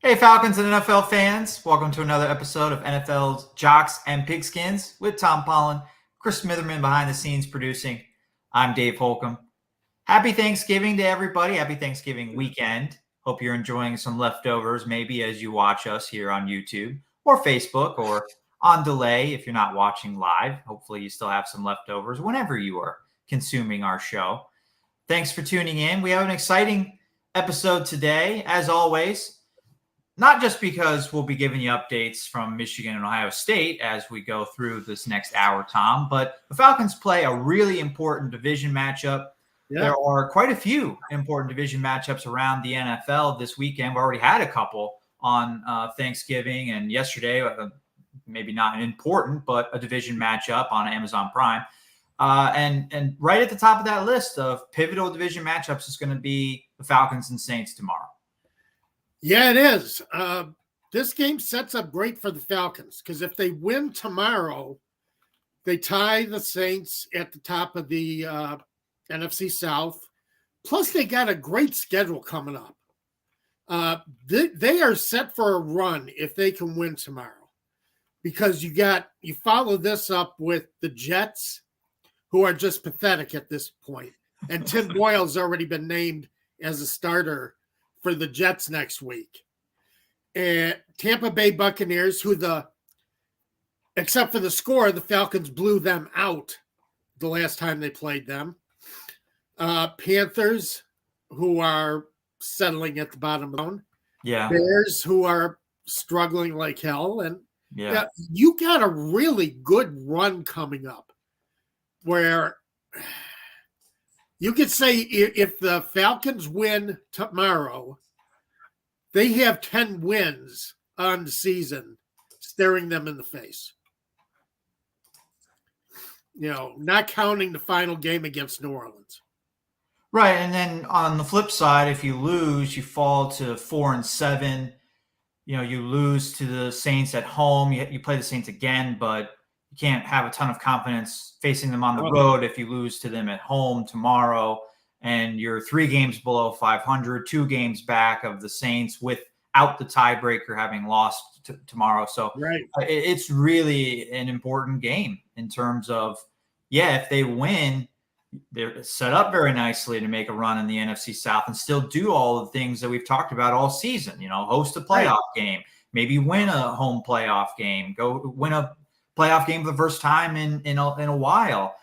Hey, Falcons and NFL fans. Welcome to another episode of NFL's Jocks and Pigskins with Tom Pollen, Chris Smitherman behind the scenes producing. I'm Dave Holcomb. Happy Thanksgiving to everybody. Happy Thanksgiving weekend. Hope you're enjoying some leftovers maybe as you watch us here on YouTube or Facebook or on delay if you're not watching live. Hopefully you still have some leftovers whenever you are consuming our show. Thanks for tuning in. We have an exciting episode today, as always. Not just because we'll be giving you updates from Michigan and Ohio State as we go through this next hour, Tom, but the Falcons play a really important division matchup. Yeah. There are quite a few important division matchups around the NFL this weekend. We already had a couple on Thanksgiving and yesterday, maybe not important, but a division matchup on Amazon Prime. And right at the top of that list of pivotal division matchups is going to be the Falcons and Saints tomorrow. Yeah, it is. This game sets up great for the Falcons because if they win tomorrow, they tie the Saints at the top of the NFC South. Plus, they got a great schedule coming up. They are set for a run if they can win tomorrow because you follow this up with the Jets, who are just pathetic at this point. And Tim Boyle's already been named as a starter for the Jets next week. And Tampa Bay Buccaneers, except for the score, the Falcons blew them out the last time they played them. Panthers, who are settling at the bottom of the zone. Yeah. Bears, who are struggling like hell. And you got a really good run coming up where you could say if the Falcons win tomorrow, they have 10 wins on the season staring them in the face. Not counting the final game against New Orleans. Right. And then on the flip side, if you lose, you fall to 4-7. You lose to the Saints at home. You play the Saints again, but you can't have a ton of confidence facing them on the road if you lose to them at home tomorrow. And you're 3 games below 500, 2 games back of the Saints without the tiebreaker having lost tomorrow. So it's really an important game in terms of, if they win, they're set up very nicely to make a run in the NFC South and still do all the things that we've talked about all season, host a playoff game, maybe win a home playoff game, go win a playoff game for the first time in a while.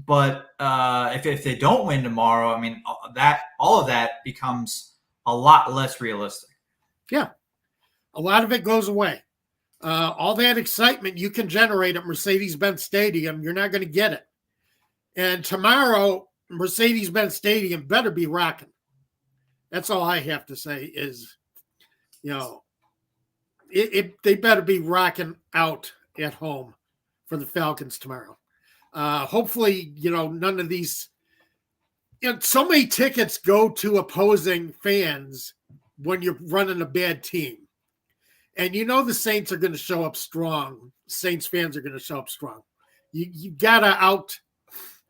But if they don't win tomorrow, I mean, all of that becomes a lot less realistic. Yeah. A lot of it goes away. All that excitement you can generate at Mercedes-Benz Stadium, you're not going to get it. And tomorrow, Mercedes-Benz Stadium better be rocking. That's all I have to say is, they better be rocking out at home for the Falcons tomorrow. Hopefully, none of these, so many tickets go to opposing fans when you're running a bad team. And the Saints are going to show up strong. Saints fans are going to show up strong. You got to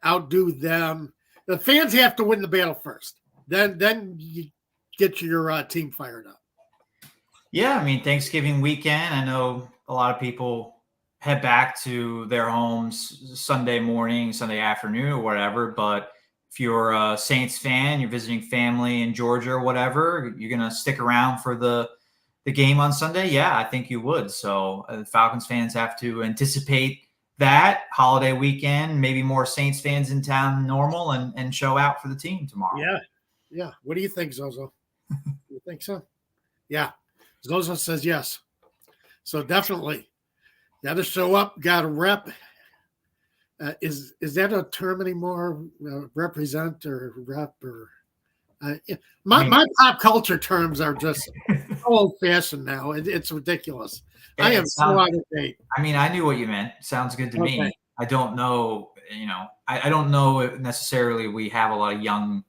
outdo them. The fans have to win the battle first. Then you get your team fired up. Yeah, I mean, Thanksgiving weekend, I know a lot of people head back to their homes Sunday morning, Sunday afternoon or whatever. But if you're a Saints fan, you're visiting family in Georgia or whatever, you're going to stick around for the game on Sunday? Yeah, I think you would. So Falcons fans have to anticipate that holiday weekend, maybe more Saints fans in town than normal and show out for the team tomorrow. Yeah. What do you think, Zozo? You think so? Yeah. Zozo says yes. So definitely got to show up, got to rep. Is that a term anymore? Represent or rep or my pop culture terms are just old fashioned now. It's ridiculous. I am so out of date. I mean, I knew what you meant. Sounds good to me. I don't know. I don't know if necessarily we have a lot of young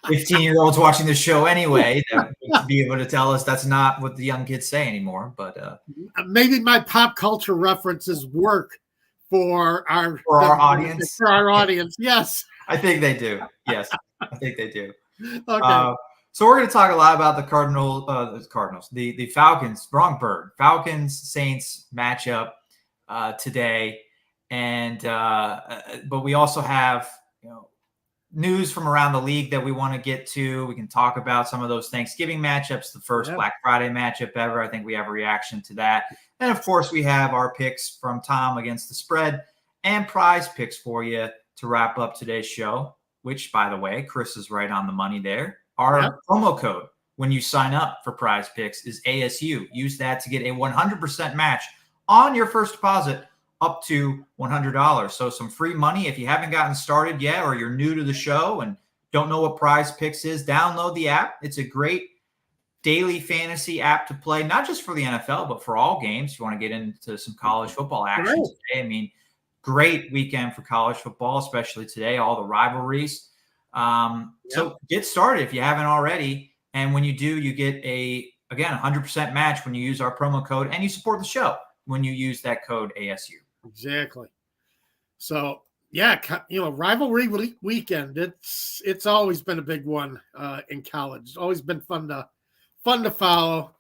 15-year-olds watching the show anyway to be able to tell us that's not what the young kids say anymore. But maybe my pop culture references work for our audience. For our audience, yes. I think they do. Yes, I think they do. Okay. So we're going to talk a lot about the the Falcons, wrong bird, Falcons Saints matchup today, and but we also have news from around the league that we want to get to. We can talk about some of those Thanksgiving matchups, the first Black Friday matchup ever. I think we have a reaction to that, and of course we have our picks from Tom against the spread and prize picks for you to wrap up today's show. Which, by the way, Chris is right on the money there. Our promo code when you sign up for Prize Picks is ASU. Use that to get a 100% match on your first deposit up to $100. So some free money. If you haven't gotten started yet or you're new to the show and don't know what Prize Picks is, download the app. It's a great daily fantasy app to play, not just for the NFL, but for all games. If you want to get into some college football action today. I mean, great weekend for college football, especially today, all the rivalries. So get started if you haven't already. And when you do, you get a 100% match when you use our promo code, and you support the show when you use that code ASU. Exactly. So rivalry weekend. It's always been a big one in college. It's always been fun to follow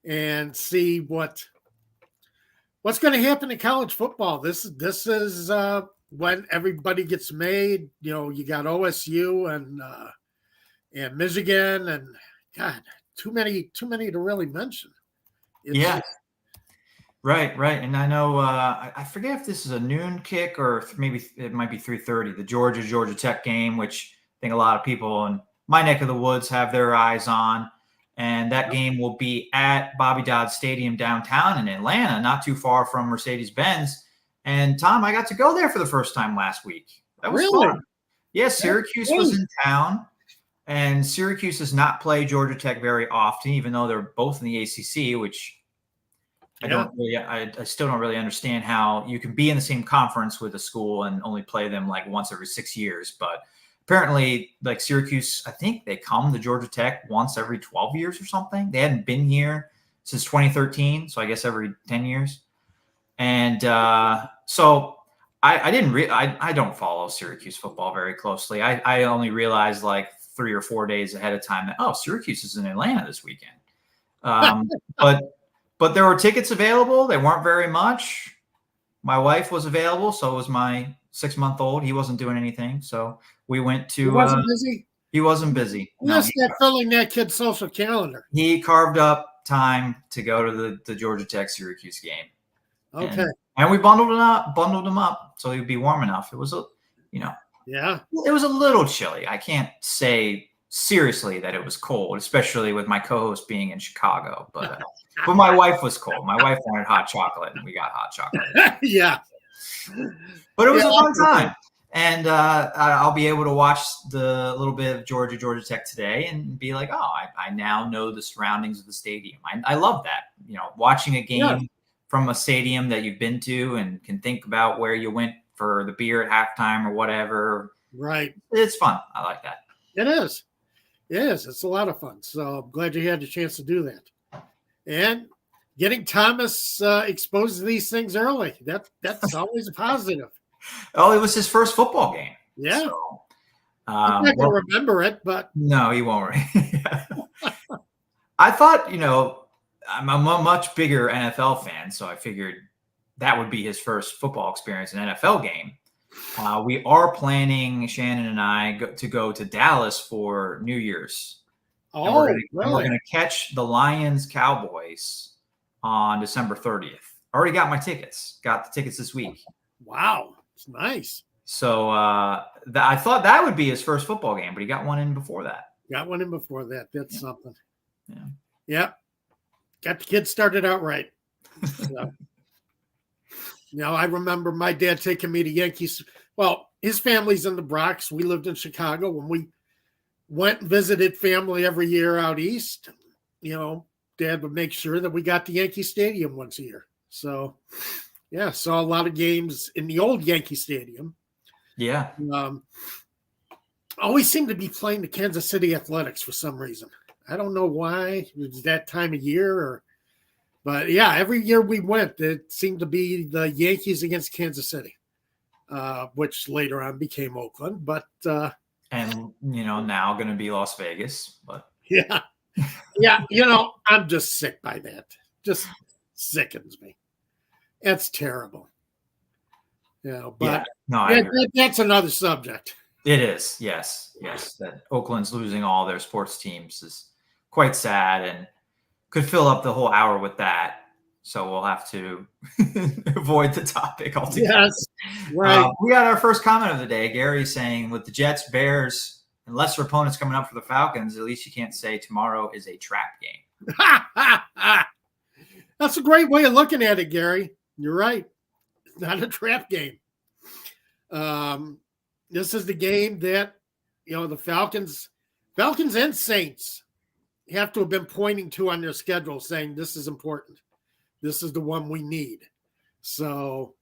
and see what's going to happen in college football. This is when everybody gets made. You got OSU and Michigan, and God, too many to really mention. Right. And I know I forget if this is a noon kick or maybe it might be 3:30. The Georgia Tech game, which I think a lot of people in my neck of the woods have their eyes on. And that game will be at Bobby Dodd Stadium downtown in Atlanta, not too far from Mercedes-Benz. And Tom, I got to go there for the first time last week. That was fun. Yeah, Syracuse was in town, and Syracuse does not play Georgia Tech very often, even though they're both in the ACC, which I still don't really understand how you can be in the same conference with a school and only play them like once every 6 years. But apparently, like Syracuse, I think they come to Georgia Tech once every 12 years or something. They hadn't been here since 2013, so I guess every 10 years. And so I don't follow Syracuse football very closely. I only realized like 3 or 4 days ahead of time that, Syracuse is in Atlanta this weekend. But there were tickets available. They weren't very much. My wife was available, so was my 6-month-old. He wasn't doing anything, so we went to. He wasn't busy. He wasn't busy. Just filling that kid's social calendar. He carved up time to go to the Georgia Tech Syracuse game. Okay. And we bundled him up so he'd be warm enough. It was it was a little chilly. I can't say seriously that it was cold, especially with my co-host being in Chicago. But my wife was cold. My wife wanted hot chocolate, and we got hot chocolate. Yeah. But it was a fun time. And I'll be able to watch the little bit of Georgia Tech today and be like, I now know the surroundings of the stadium. I love that. Watching a game from a stadium that you've been to and can think about where you went for the beer at halftime or whatever. Right. It's fun. I like that. It is. Yes, it's a lot of fun. So I'm glad you had the chance to do that. And getting Thomas exposed to these things early, that's always a positive. It was his first football game. Yeah. So, I'm not going to remember it, but. No, he won't. I thought, I'm a much bigger NFL fan, so I figured that would be his first football experience, an NFL game. We are planning, Shannon and I, to go to Dallas for New Year's. Oh, and we're going to catch the Lions-Cowboys on December 30th. Already got my tickets. Got the tickets this week. Wow. It's nice. So I thought that would be his first football game, but he got one in before that. That's something. Yeah. Yep. Got the kids started out right. So. I remember my dad taking me to Yankees. Well, his family's in the Bronx. We lived in Chicago. When we went and visited family every year out east, Dad would make sure that we got to Yankee Stadium once a year. So, saw a lot of games in the old Yankee Stadium. Yeah. Always seemed to be playing the Kansas City Athletics for some reason. I don't know why. It was that time of year but every year we went, it seemed to be the Yankees against Kansas City, which later on became Oakland. But and now going to be Las Vegas. But Yeah. Yeah. You know, I'm just sick by that. Just sickens me. It's terrible. You know, but no, I agree. that's another subject. It is, yes. That Oakland's losing all their sports teams is quite sad and could fill up the whole hour with that. So we'll have to avoid the topic altogether. Yes, right. We got our first comment of the day. Gary saying, with the Jets, Bears, and lesser opponents coming up for the Falcons, at least you can't say tomorrow is a trap game. That's a great way of looking at it, Gary. You're right. It's not a trap game. This is the game that, you know, the Falcons and Saints have to have been pointing to on their schedule, saying this is important. This is the one we need. So,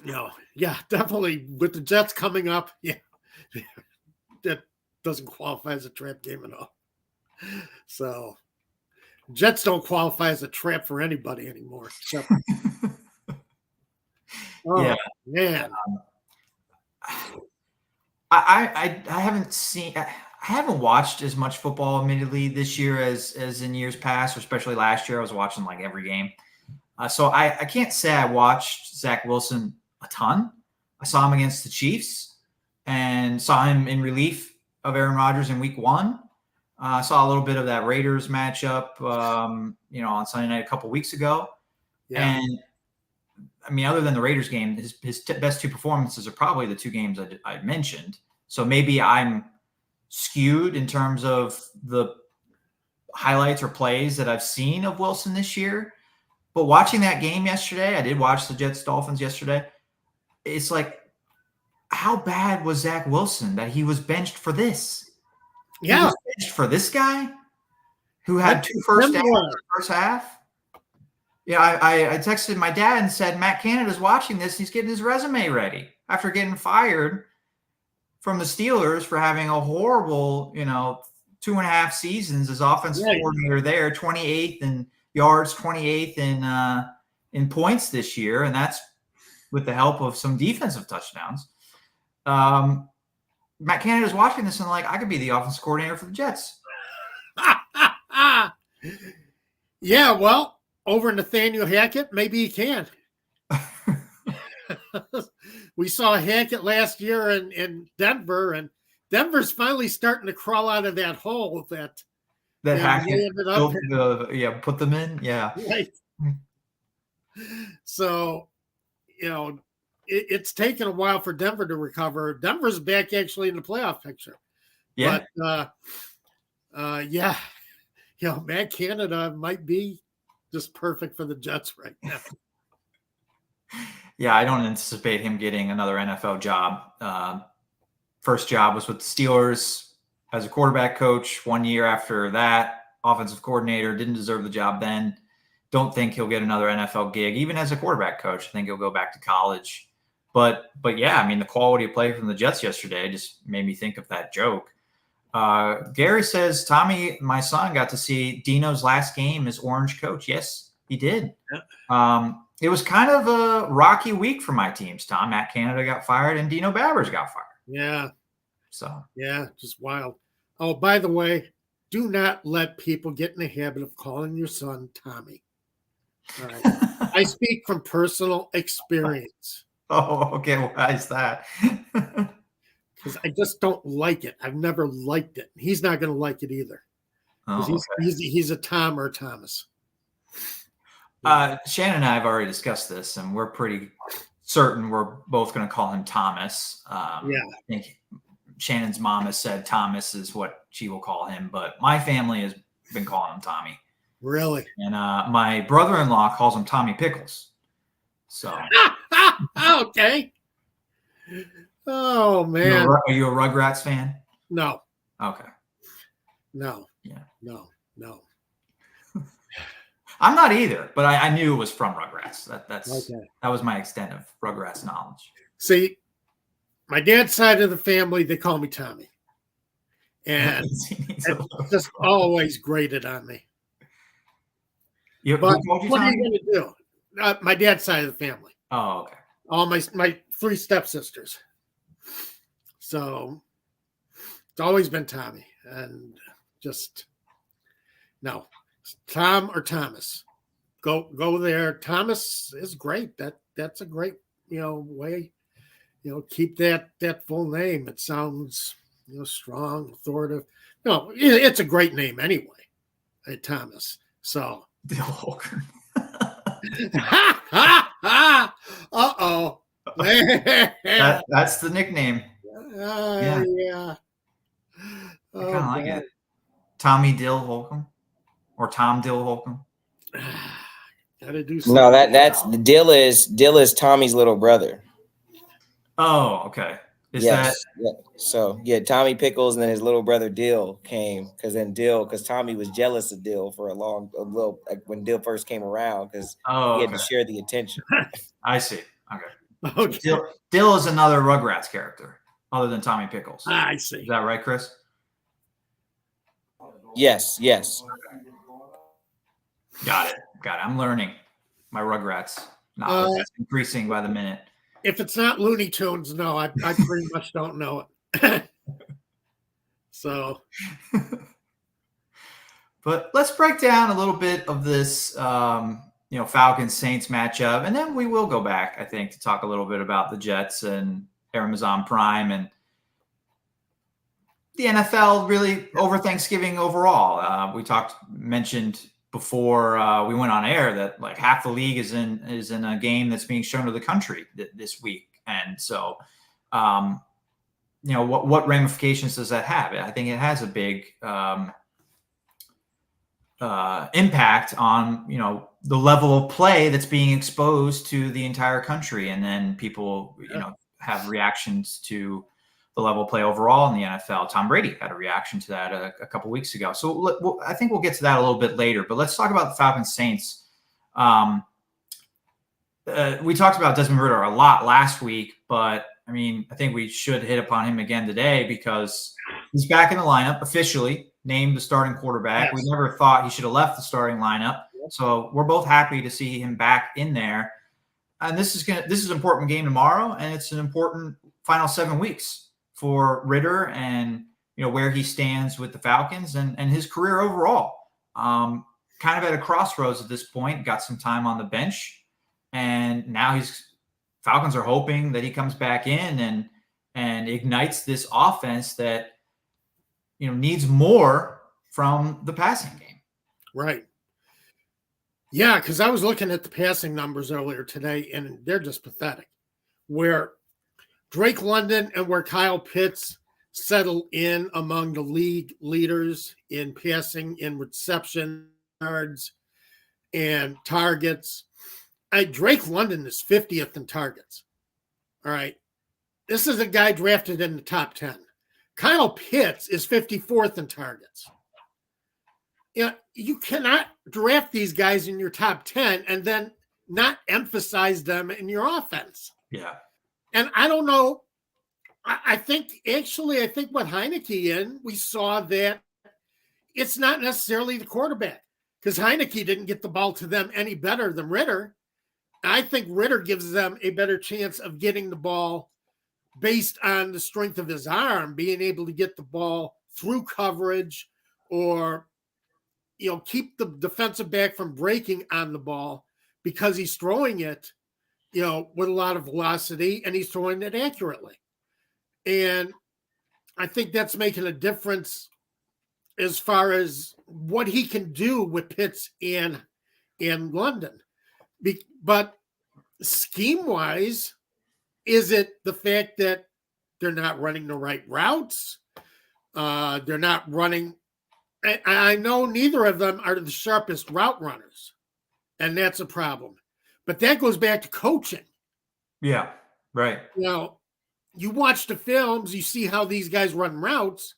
you know, yeah, definitely with the Jets coming up, yeah, that doesn't qualify as a trap game at all. So, Jets don't qualify as a trap for anybody anymore. Except, Yeah, man. I haven't seen. I haven't watched as much football, admittedly, this year as in years past, or especially last year. I was watching like every game, so I can't say I watched Zach Wilson a ton. I saw him against the Chiefs and saw him in relief of Aaron Rodgers in Week 1. I saw a little bit of that Raiders matchup, you know, on Sunday night a couple weeks ago, and I mean, other than the Raiders game, his best two performances are probably the two games I mentioned. So maybe I'm skewed in terms of the highlights or plays that I've seen of Wilson this year. But watching that game yesterday, I did watch the Jets-Dolphins yesterday. It's like, how bad was Zach Wilson that he was benched for this? Yeah. He was benched for this guy who had 2 first downs in the first half. Yeah, I texted my dad and said, Matt Canada's watching this. He's getting his resume ready after getting fired from the Steelers for having a horrible, 2.5 seasons as offensive coordinator there, 28th in yards, 28th in points this year, and that's with the help of some defensive touchdowns. Matt Canada's watching this and like, I could be the offensive coordinator for the Jets. Yeah, well, over Nathaniel Hackett, maybe he can. We saw Hackett last year in Denver, and Denver's finally starting to crawl out of that hole that Hackett put them in. Yeah. Right. So, it's taken a while for Denver to recover. Denver's back actually in the playoff picture. Yeah. But, Matt Canada might be just perfect for the Jets right now. Yeah, I don't anticipate him getting another NFL job. First job was with the Steelers as a quarterback coach. 1 year after that, offensive coordinator, didn't deserve the job then. Don't think he'll get another NFL gig, even as a quarterback coach. I think he'll go back to college. But yeah, I mean, the quality of play from the Jets yesterday just made me think of that joke. Gary says, Tommy, my son, got to see Dino's last game as Orange coach. Yes, he did. It was kind of a rocky week for my teams, Tom. Matt Canada got fired and Dino Babbers got fired. Yeah. So. Yeah, just wild. Oh, by the way, do not let people get in the habit of calling your son Tommy. All right. I speak from personal experience. Oh, okay. Why is that? Because I just don't like it. I've never liked it. He's not going to like it either. He's a Tom or a Thomas. Shannon and I have already discussed this, and we're pretty certain we're both going to call him Thomas. I think Shannon's mom has said Thomas is what she will call him, but my family has been calling him Tommy. Really? And my brother-in-law calls him Tommy Pickles. So. Okay. Oh, man. Are you a Rugrats fan? No. Okay. No. Yeah. No. I'm not either, but I knew it was from Rugrats. That was my extent of Rugrats knowledge. See, my dad's side of the family, they call me Tommy. And it's just always grated on me. But what are you going to do? My dad's side of the family. Oh, okay. All my 3 stepsisters. So it's always been Tommy. And Just no. Tom or Thomas. Go there. Thomas is great. That's a great, way. Keep that full name. It sounds, strong, authoritative. No, it's a great name anyway. Thomas. So Dill Holcomb. Uh-oh. That's the nickname. Yeah. I kind of like it. Tommy Dill Holcomb or Tom Dill Holcomb. Gotta do something. No, that's Dill is Tommy's little brother. Oh, okay. Yeah. So yeah, Tommy Pickles and then his little brother Dill came because Tommy was jealous of Dill for a little like when Dill first came around because he had to share the attention. I see. Okay. So Dill is another Rugrats character other than Tommy Pickles. I see. Is that right, Chris? Yes. Got it. I'm learning my Rugrats knowledge. That's increasing by the minute. If it's not Looney Tunes, no, I pretty much don't know it. So, but let's break down a little bit of this, Falcons Saints matchup, and then we will go back, I think, to talk a little bit about the Jets and Amazon Prime and the NFL really over Thanksgiving overall. We mentioned before we went on air that like half the league is in a game that's being shown to the country this week, and so what ramifications does that have? I think it has a big impact on the level of play that's being exposed to the entire country, and then people have reactions to the level of play overall in the NFL. Tom Brady had a reaction to that a couple weeks ago. So I think we'll get to that a little bit later, but let's talk about the Falcons Saints. We talked about Desmond Ridder a lot last week, but I think we should hit upon him again today because he's back in the lineup, officially named the starting quarterback. Yes. We never thought he should have left the starting lineup. So we're both happy to see him back in there. And this is an important game tomorrow, and it's an important final 7 weeks for Ridder and where he stands with the Falcons and his career overall. Kind of at a crossroads at this point, got some time on the bench, and now Falcons are hoping that he comes back in and ignites this offense that needs more from the passing game. Right. Yeah, because I was looking at the passing numbers earlier today, and they're just pathetic. Where Drake London and where Kyle Pitts settle in among the league leaders in passing, in reception yards, and targets. Drake London is 50th in targets. All right. This is a guy drafted in the top 10. Kyle Pitts is 54th in targets. You cannot draft these guys in your top 10 and then not emphasize them in your offense. Yeah. And I don't know. I think what Heineke we saw that it's not necessarily the quarterback because Heineke didn't get the ball to them any better than Ridder. I think Ridder gives them a better chance of getting the ball based on the strength of his arm, being able to get the ball through coverage or, keep the defensive back from breaking on the ball because he's throwing it, with a lot of velocity and he's throwing it accurately. And I think that's making a difference as far as what he can do with Pitts and London. But scheme-wise, is it the fact that they're not running the right routes? They're not running. I know neither of them are the sharpest route runners, and that's a problem. But that goes back to coaching. Yeah, right. You watch the films, you see how these guys run routes.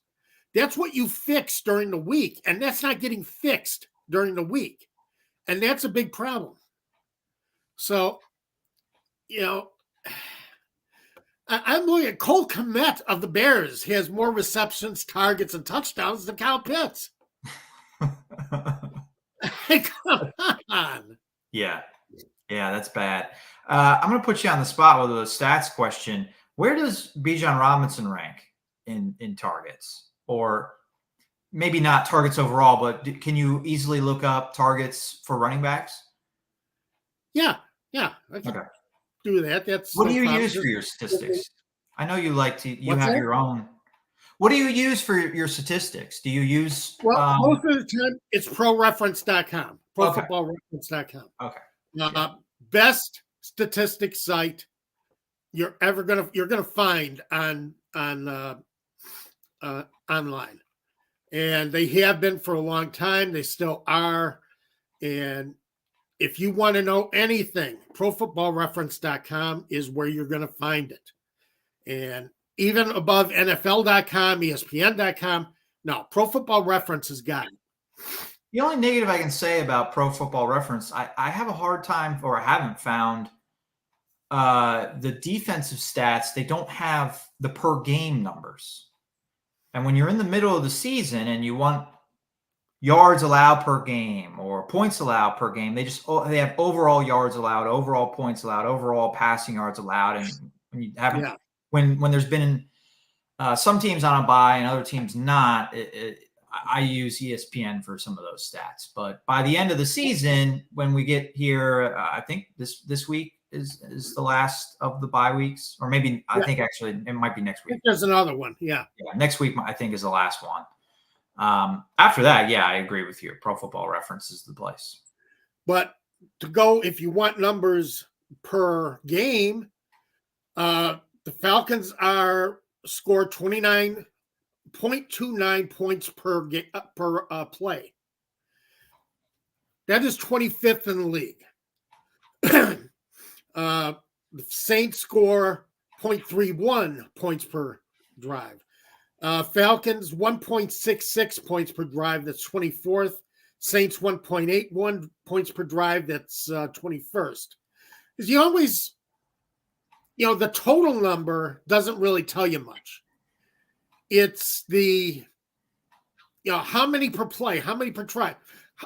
That's what you fix during the week, and that's not getting fixed during the week. And that's a big problem. So, I'm looking at Cole Kmet of the Bears. He has more receptions, targets, and touchdowns than Kyle Pitts. Come on. Yeah, that's bad. I'm going to put you on the spot with a stats question. Where does Bijan Robinson rank in targets? Or maybe not targets overall, but can you easily look up targets for running backs? Yeah, I can do that. That's what do you use for your statistics? I know you like to. You have your own. What do you use for your statistics? Do you use? Well, most of the time it's ProReference.com, ProFootballReference.com. Okay. Best statistics site you're gonna find on online, and they have been for a long time. They still are, and if you want to know anything, ProFootballReference.com is where you're going to find it. And even above NFL.com, ESPN.com, no, Pro Football Reference has got it. The only negative I can say about Pro Football Reference, I have a hard time, or I haven't found the defensive stats. They don't have the per game numbers. And when you're in the middle of the season and you want yards allowed per game or points allowed per game, they have overall yards allowed, overall points allowed, overall passing yards allowed. And when you haven't, when there's been some teams on a bye and other teams not, I use ESPN for some of those stats. But by the end of the season, when we get here, I think this week is the last of the bye weeks, or maybe I think actually it might be next week. There's another one. Yeah. Next week I think is the last one. After that, I agree with you. Pro Football Reference is the place. But to go, if you want numbers per game, the Falcons score 29.29 points per play. That is 25th in the league. The Saints score 0.31 points per drive. Falcons 1.66 points per drive. That's 24th. Saints 1.81 points per drive. That's 21st. Because you always, the total number doesn't really tell you much. It's the, how many per play, how many per try,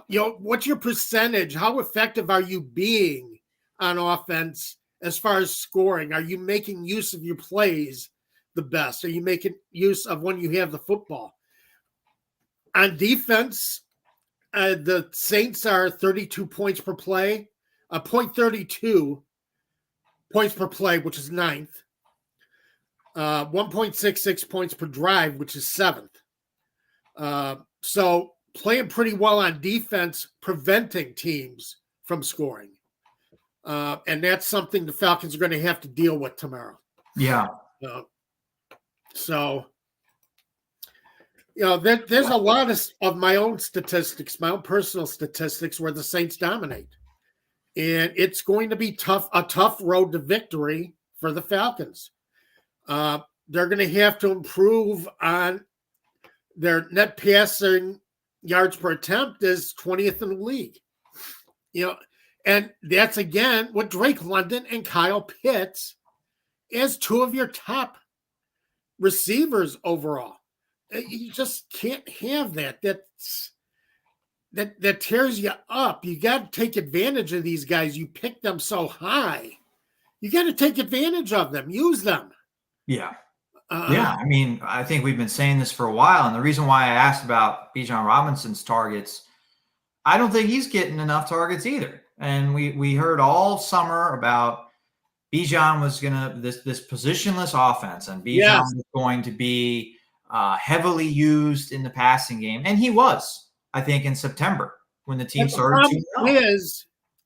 what's your percentage? How effective are you being on offense as far as scoring? Are you making use of your plays the best? Are you making use of when you have the football? On defense, the Saints are 32 points per play, 0.32 points per play, which is 9th. 1.66 points per drive, which is 7th. So playing pretty well on defense, preventing teams from scoring. And that's something the Falcons are going to have to deal with tomorrow. Yeah. So, there's a lot of my own statistics, my own personal statistics where the Saints dominate. And it's going to be a tough road to victory for the Falcons. They're going to have to improve on their net passing yards per attempt is 20th in the league. And that's, again, with Drake London and Kyle Pitts as two of your top receivers overall. You just can't have that. That tears you up. You got to take advantage of these guys. You pick them so high. You got to take advantage of them. Use them. Yeah. I mean, I think we've been saying this for a while. And the reason why I asked about Bijan Robinson's targets, I don't think he's getting enough targets either. And we heard all summer about Bijan was going to this positionless offense, and Bijan was going to be heavily used in the passing game. And he was, I think, in September when the team started to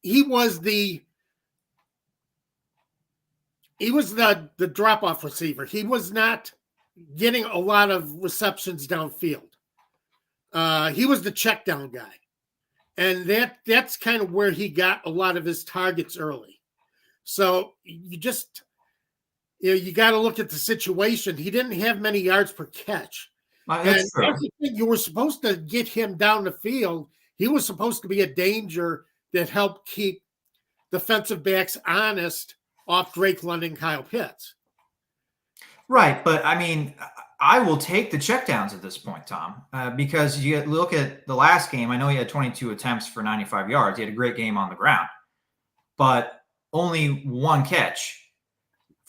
he was the drop-off receiver. He was not getting a lot of receptions downfield. He was the check down guy. And that's kind of where he got a lot of his targets early. So you just, you got to look at the situation. He didn't have many yards per catch. That's true. You were supposed to get him down the field. He was supposed to be a danger that helped keep defensive backs honest off Drake London, Kyle Pitts. Right. But I mean, I will take the checkdowns at this point, Tom, because you look at the last game. I know he had 22 attempts for 95 yards. He had a great game on the ground, but only one catch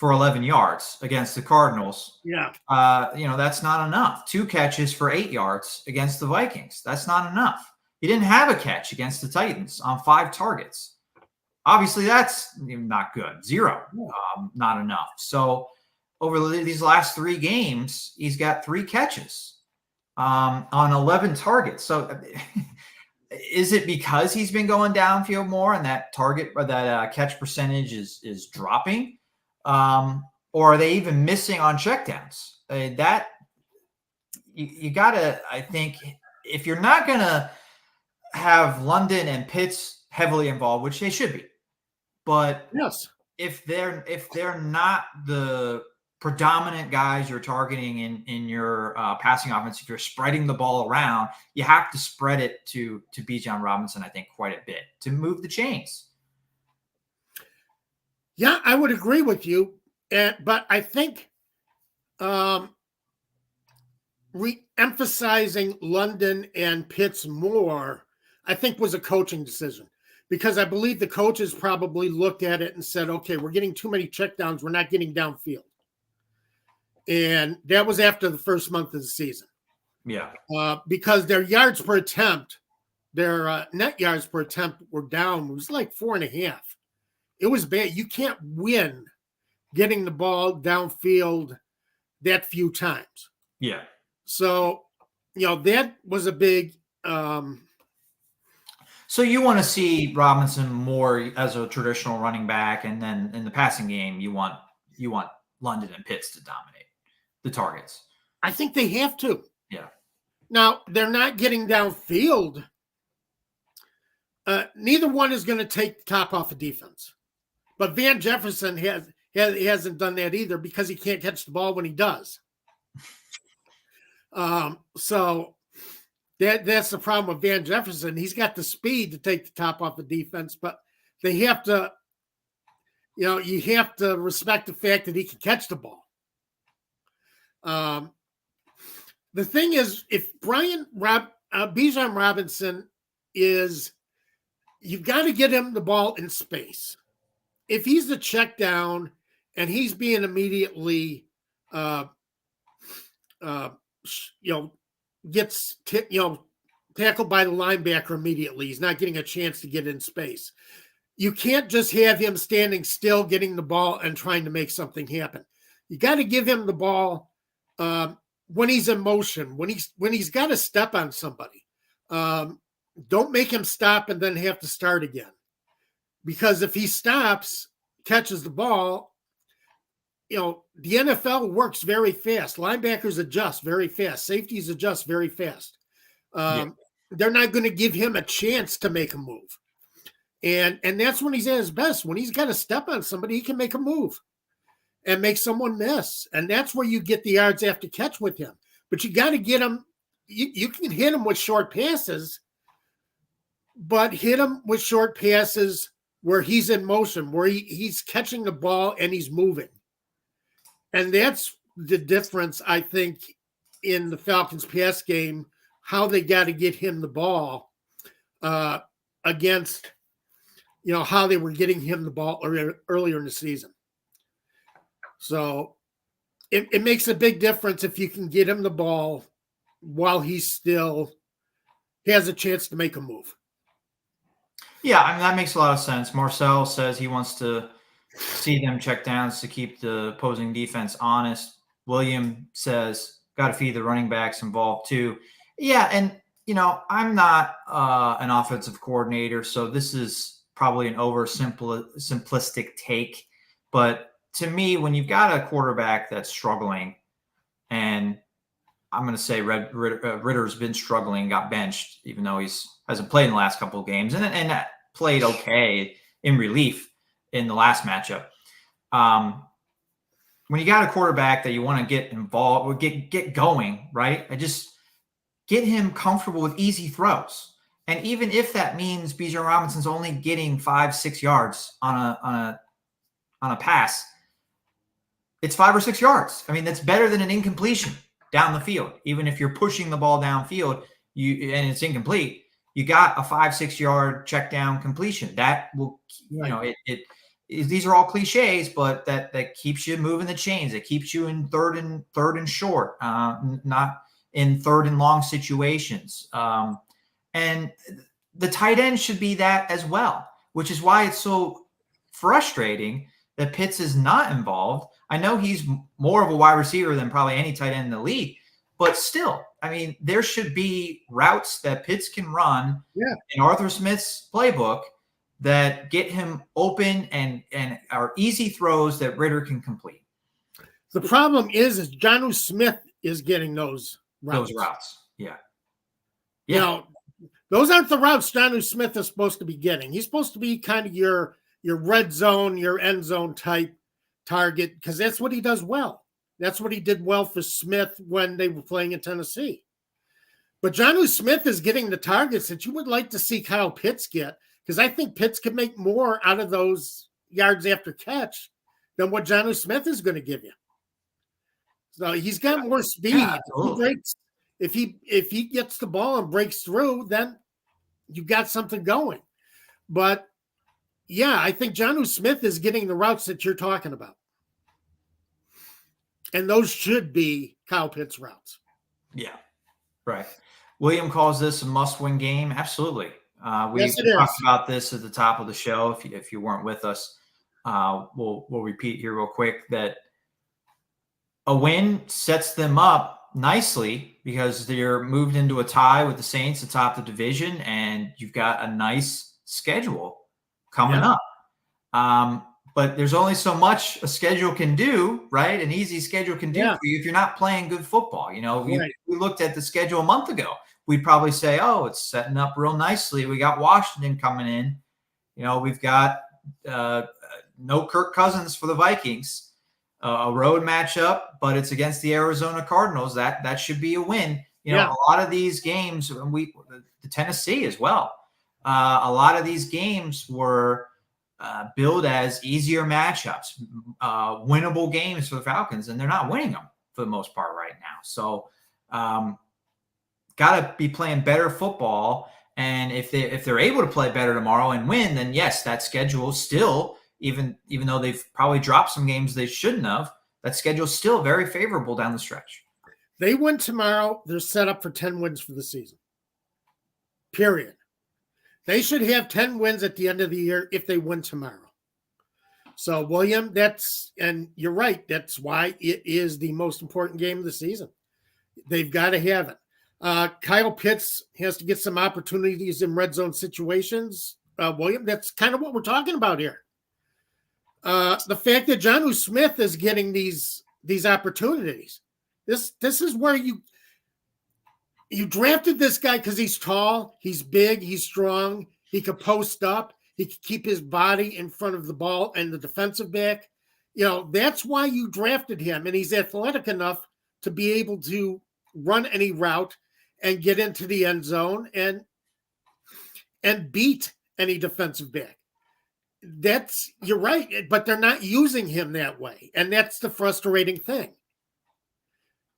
for 11 yards against the Cardinals. Yeah. That's not enough. 2 catches for 8 yards against the Vikings. That's not enough. He didn't have a catch against the Titans on 5 targets. Obviously, that's not good. 0, not enough. So over these last 3 games, he's got 3 catches on 11 targets. So is it because he's been going downfield more and that target or that catch percentage is dropping? Or are they even missing on checkdowns? That you got to, I think, if you're not going to have London and Pitts heavily involved, which they should be, but yes, if they're not the predominant guys you're targeting in your passing offense, if you're spreading the ball around, you have to spread it to Bijan Robinson, I think, quite a bit to move the chains. Yeah, I would agree with you. But I think re-emphasizing London and Pitts more, I think, was a coaching decision. Because I believe the coaches probably looked at it and said, okay, we're getting too many checkdowns. We're not getting downfield. And that was after the first month of the season. Yeah. Because their yards per attempt, their net yards per attempt were down. It was like 4.5. It was bad. You can't win getting the ball downfield that few times. Yeah. So, that was a big So you want to see Robinson more as a traditional running back, and then in the passing game, you want London and Pitts to dominate the targets. I think they have to. Yeah. Now, they're not getting downfield. Neither one is going to take the top off of defense. But Van Jefferson hasn't done that either because he can't catch the ball when he does. So that's the problem with Van Jefferson. He's got the speed to take the top off the defense, but they have to, you have to respect the fact that he can catch the ball. The thing is, if Bijan Robinson is, you've got to get him the ball in space. If he's the check down and he's being immediately, gets tackled by the linebacker immediately, he's not getting a chance to get in space. You can't just have him standing still, getting the ball and trying to make something happen. You got to give him the ball when he's in motion, when he's got to step on somebody. Don't make him stop and then have to start again. Because if he stops, catches the ball, the NFL works very fast. Linebackers adjust very fast. Safeties adjust very fast. They're not going to give him a chance to make a move. And that's when he's at his best. When he's got to step on somebody, he can make a move and make someone miss. And that's where you get the yards after catch with him. But you got to get him. You can hit him with short passes, but hit him with short passes where he's in motion, where he's catching the ball and he's moving. And that's the difference, I think, in the Falcons pass game, how they got to get him the ball against, how they were getting him the ball earlier in the season. So it makes a big difference if you can get him the ball while he still has a chance to make a move. Yeah, I mean, that makes a lot of sense. Marcel says he wants to see them check downs to keep the opposing defense honest. William says, got to feed the running backs involved too. Yeah, and, I'm not an offensive coordinator, so this is probably an simplistic take. But to me, when you've got a quarterback that's struggling, and I'm going to say Ritter's been struggling, got benched, even though hasn't played in the last couple of games, and played okay in relief in the last matchup. When you got a quarterback that you want to get involved or get going, right? I just get him comfortable with easy throws. And even if that means Bijan Robinson's only getting 5-6 yards on a pass, it's 5 or 6 yards. I mean, that's better than an incompletion down the field. Even if you're pushing the ball downfield and it's incomplete, you got a 5-6 yard check down completion. That will, these are all cliches, but that keeps you moving the chains. It keeps you in third and short, not in third and long situations. And the tight end should be that as well, which is why it's so frustrating that Pitts is not involved. I know he's more of a wide receiver than probably any tight end in the league, but still, I mean, there should be routes that Pitts can run in Arthur Smith's playbook that get him open and are easy throws that Ridder can complete. The problem is Jonnu Smith is getting those routes. Yeah. You know, those aren't the routes Jonnu Smith is supposed to be getting. He's supposed to be kind of your red zone, your end zone type target, because that's what he does well. That's what he did well for Smith when they were playing in Tennessee. But Jonnu Smith is getting the targets that you would like to see Kyle Pitts get, because I think Pitts can make more out of those yards after catch than what Jonnu Smith is going to give you. So he's got more speed. If he gets the ball and breaks through, then you've got something going. But yeah, I think Jonnu Smith is getting the routes that you're talking about. And those should be Kyle Pitts routes. Yeah, right. William calls this a must-win game. Absolutely. We Yes, talked about this at the top of the show. If you weren't with us, we'll repeat here real quick that a win sets them up nicely because they're moved into a tie with the Saints atop the division, and you've got a nice schedule coming up. But there's only so much a schedule can do, right? An easy schedule can do for you if you're not playing good football. You know, we looked at the schedule a month ago. We'd probably say, oh, it's setting up real nicely. We got Washington coming in. You know, we've got no Kirk Cousins for the Vikings, a road matchup, but it's against the Arizona Cardinals. That should be a win. You know, a lot of these games, the Tennessee as well. A lot of these games were billed as easier matchups, winnable games for the Falcons, and they're not winning them for the most part right now. So, got to be playing better football. And if they're able to play better tomorrow and win, then yes, that schedule still, even though they've probably dropped some games they shouldn't have, that schedule is still very favorable down the stretch. They win tomorrow, they're set up for 10 wins for the season. Period. They should have 10 wins at the end of the year if they win tomorrow. So, William, and you're right, that's why it is the most important game of the season. They've got to have it. Kyle Pitts has to get some opportunities in red zone situations. William, that's kind of what we're talking about here. The fact that Jonnu Smith is getting these opportunities. This is where you drafted this guy because he's tall, he's big, he's strong, he could post up, he could keep his body in front of the ball and the defensive back. You know, that's why you drafted him, and he's athletic enough to be able to run any route and get into the end zone and beat any defensive back. You're right, but they're not using him that way. And that's the frustrating thing,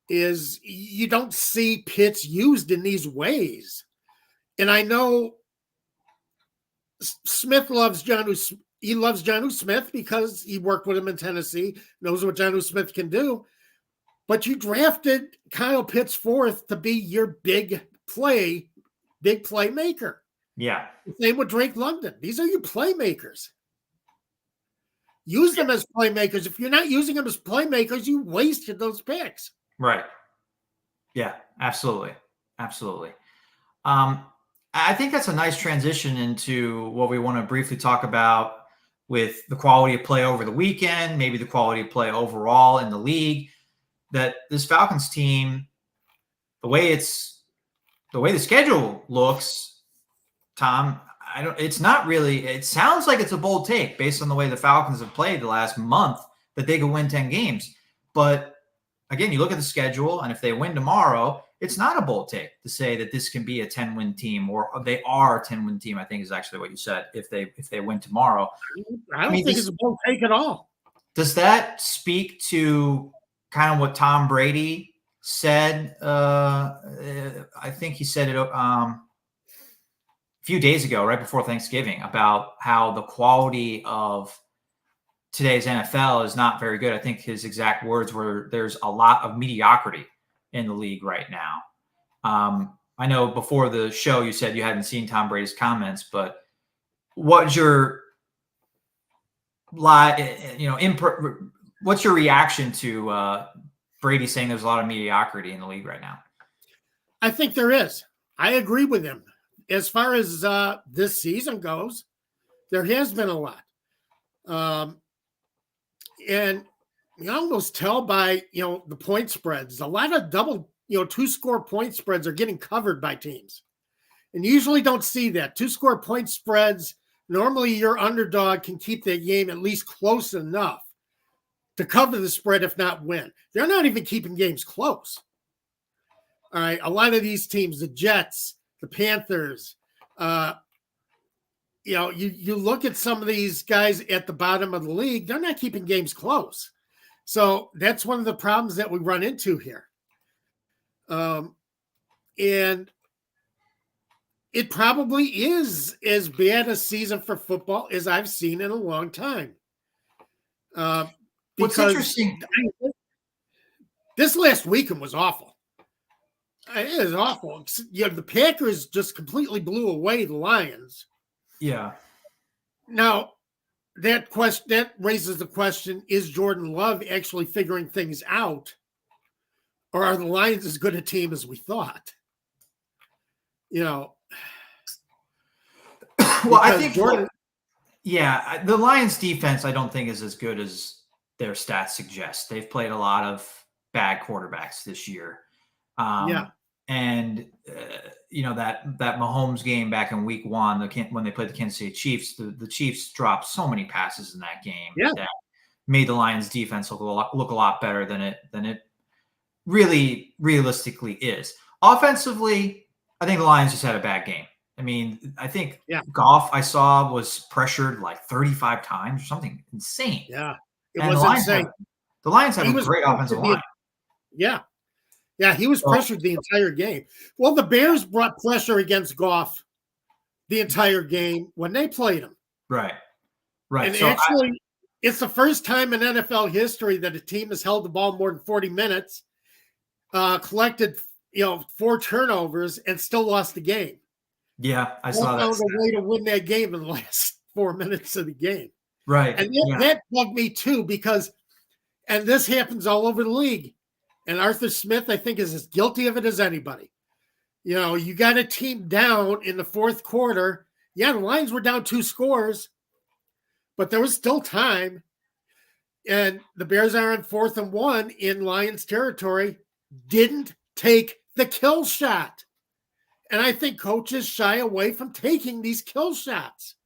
is you don't see Pitts used in these ways. And I know Smith loves Jonnu Smith because he worked with him in Tennessee, knows what Jonnu Smith can do. But you drafted Kyle Pitts fourth to be your big playmaker. Yeah. Same with Drake London. These are your playmakers. Use them as playmakers. If you're not using them as playmakers, you wasted those picks. Right. Yeah, absolutely. Absolutely. I think that's a nice transition into what we want to briefly talk about with the quality of play over the weekend, maybe the quality of play overall in the league. That this Falcons team, the way the schedule looks, Tom, it's not really, it sounds like it's a bold take based on the way the Falcons have played the last month that they could win 10 games. But again, you look at the schedule, and if they win tomorrow, it's not a bold take to say that this can be a 10-win team, or they are a 10-win team, I think is actually what you said, if they win tomorrow. I don't think it's a bold take at all. Does that speak to kind of what Tom Brady said? I think he said it a few days ago, right before Thanksgiving, about how the quality of today's NFL is not very good. I think his exact words were, "There's a lot of mediocrity in the league right now." I know before the show you said you hadn't seen Tom Brady's comments, but what's your what's your reaction to Brady saying there's a lot of mediocrity in the league right now? I think there is. I agree with him. As far as this season goes, there has been a lot. And you almost tell by, the point spreads. A lot of double, 2-score point spreads are getting covered by teams. And you usually don't see that. 2-score point spreads, normally your underdog can keep that game at least close enough to cover the spread, if not win. They're not even keeping games close. All right, a lot of these teams, the Jets, the Panthers, you look at some of these guys at the bottom of the league, they're not keeping games close. So that's one of the problems that we run into here. And it probably is as bad a season for football as I've seen in a long time. What's interesting, this last weekend was awful. It is awful. The Packers just completely blew away the Lions. Yeah. Now, that raises the question, is Jordan Love actually figuring things out? Or are the Lions as good a team as we thought? Well, I think the Lions defense, I don't think is as good as their stats suggest. They've played a lot of bad quarterbacks this year. And that Mahomes game back in week 1, when they played the Kansas City Chiefs, the Chiefs dropped so many passes in that game that made the Lions defense look a lot better than it really realistically is. Offensively, I think the Lions just had a bad game. I mean, I think Goff, I saw, was pressured like 35 times or something insane. Yeah, it was insane. The Lions have a great offensive line. Yeah, he was pressured the entire game. Well, the Bears brought pressure against Goff the entire game when they played him. Right. And so it's the first time in NFL history that a team has held the ball more than 40 minutes, collected 4 turnovers, and still lost the game. Yeah, I saw that. Found a way to win that game in the last 4 minutes of the game. Right. And that bugged me too, because this happens all over the league. And Arthur Smith, I think, is as guilty of it as anybody. You got a team down in the fourth quarter. Yeah, the Lions were down 2 scores, but there was still time. And the Bears are on 4th and 1 in Lions territory, didn't take the kill shot. And I think coaches shy away from taking these kill shots.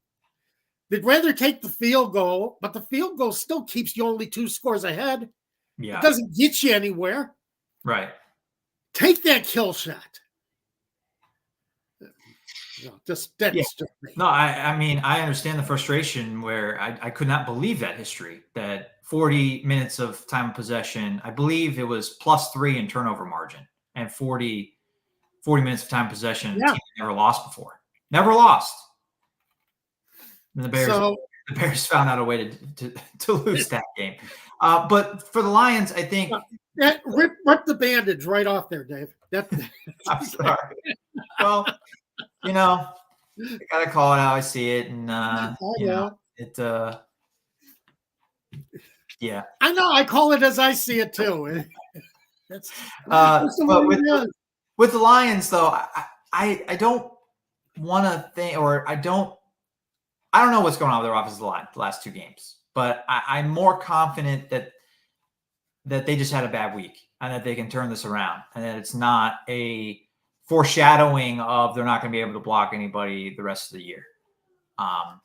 They'd rather take the field goal, but the field goal still keeps you only 2 scores ahead. Yeah. It doesn't get you anywhere. Right. Take that kill shot. That's just me. No, I mean, I understand the frustration where I could not believe that history, that 40 minutes of time of possession, I believe it was +3 in turnover margin, and 40 minutes of time possession, the team never lost before. Never lost. And the Bears found out a way to lose that game. But for the Lions, I think rip the bandage right off there, Dave. I'm sorry. Well, I gotta call it how I see it, and yeah. I know. I call it as I see it too. But with the Lions, though, I don't want to think, or I don't know what's going on with their offensive line the last 2 games, but I'm more confident that they just had a bad week and that they can turn this around, and that it's not a foreshadowing of they're not going to be able to block anybody the rest of the year. I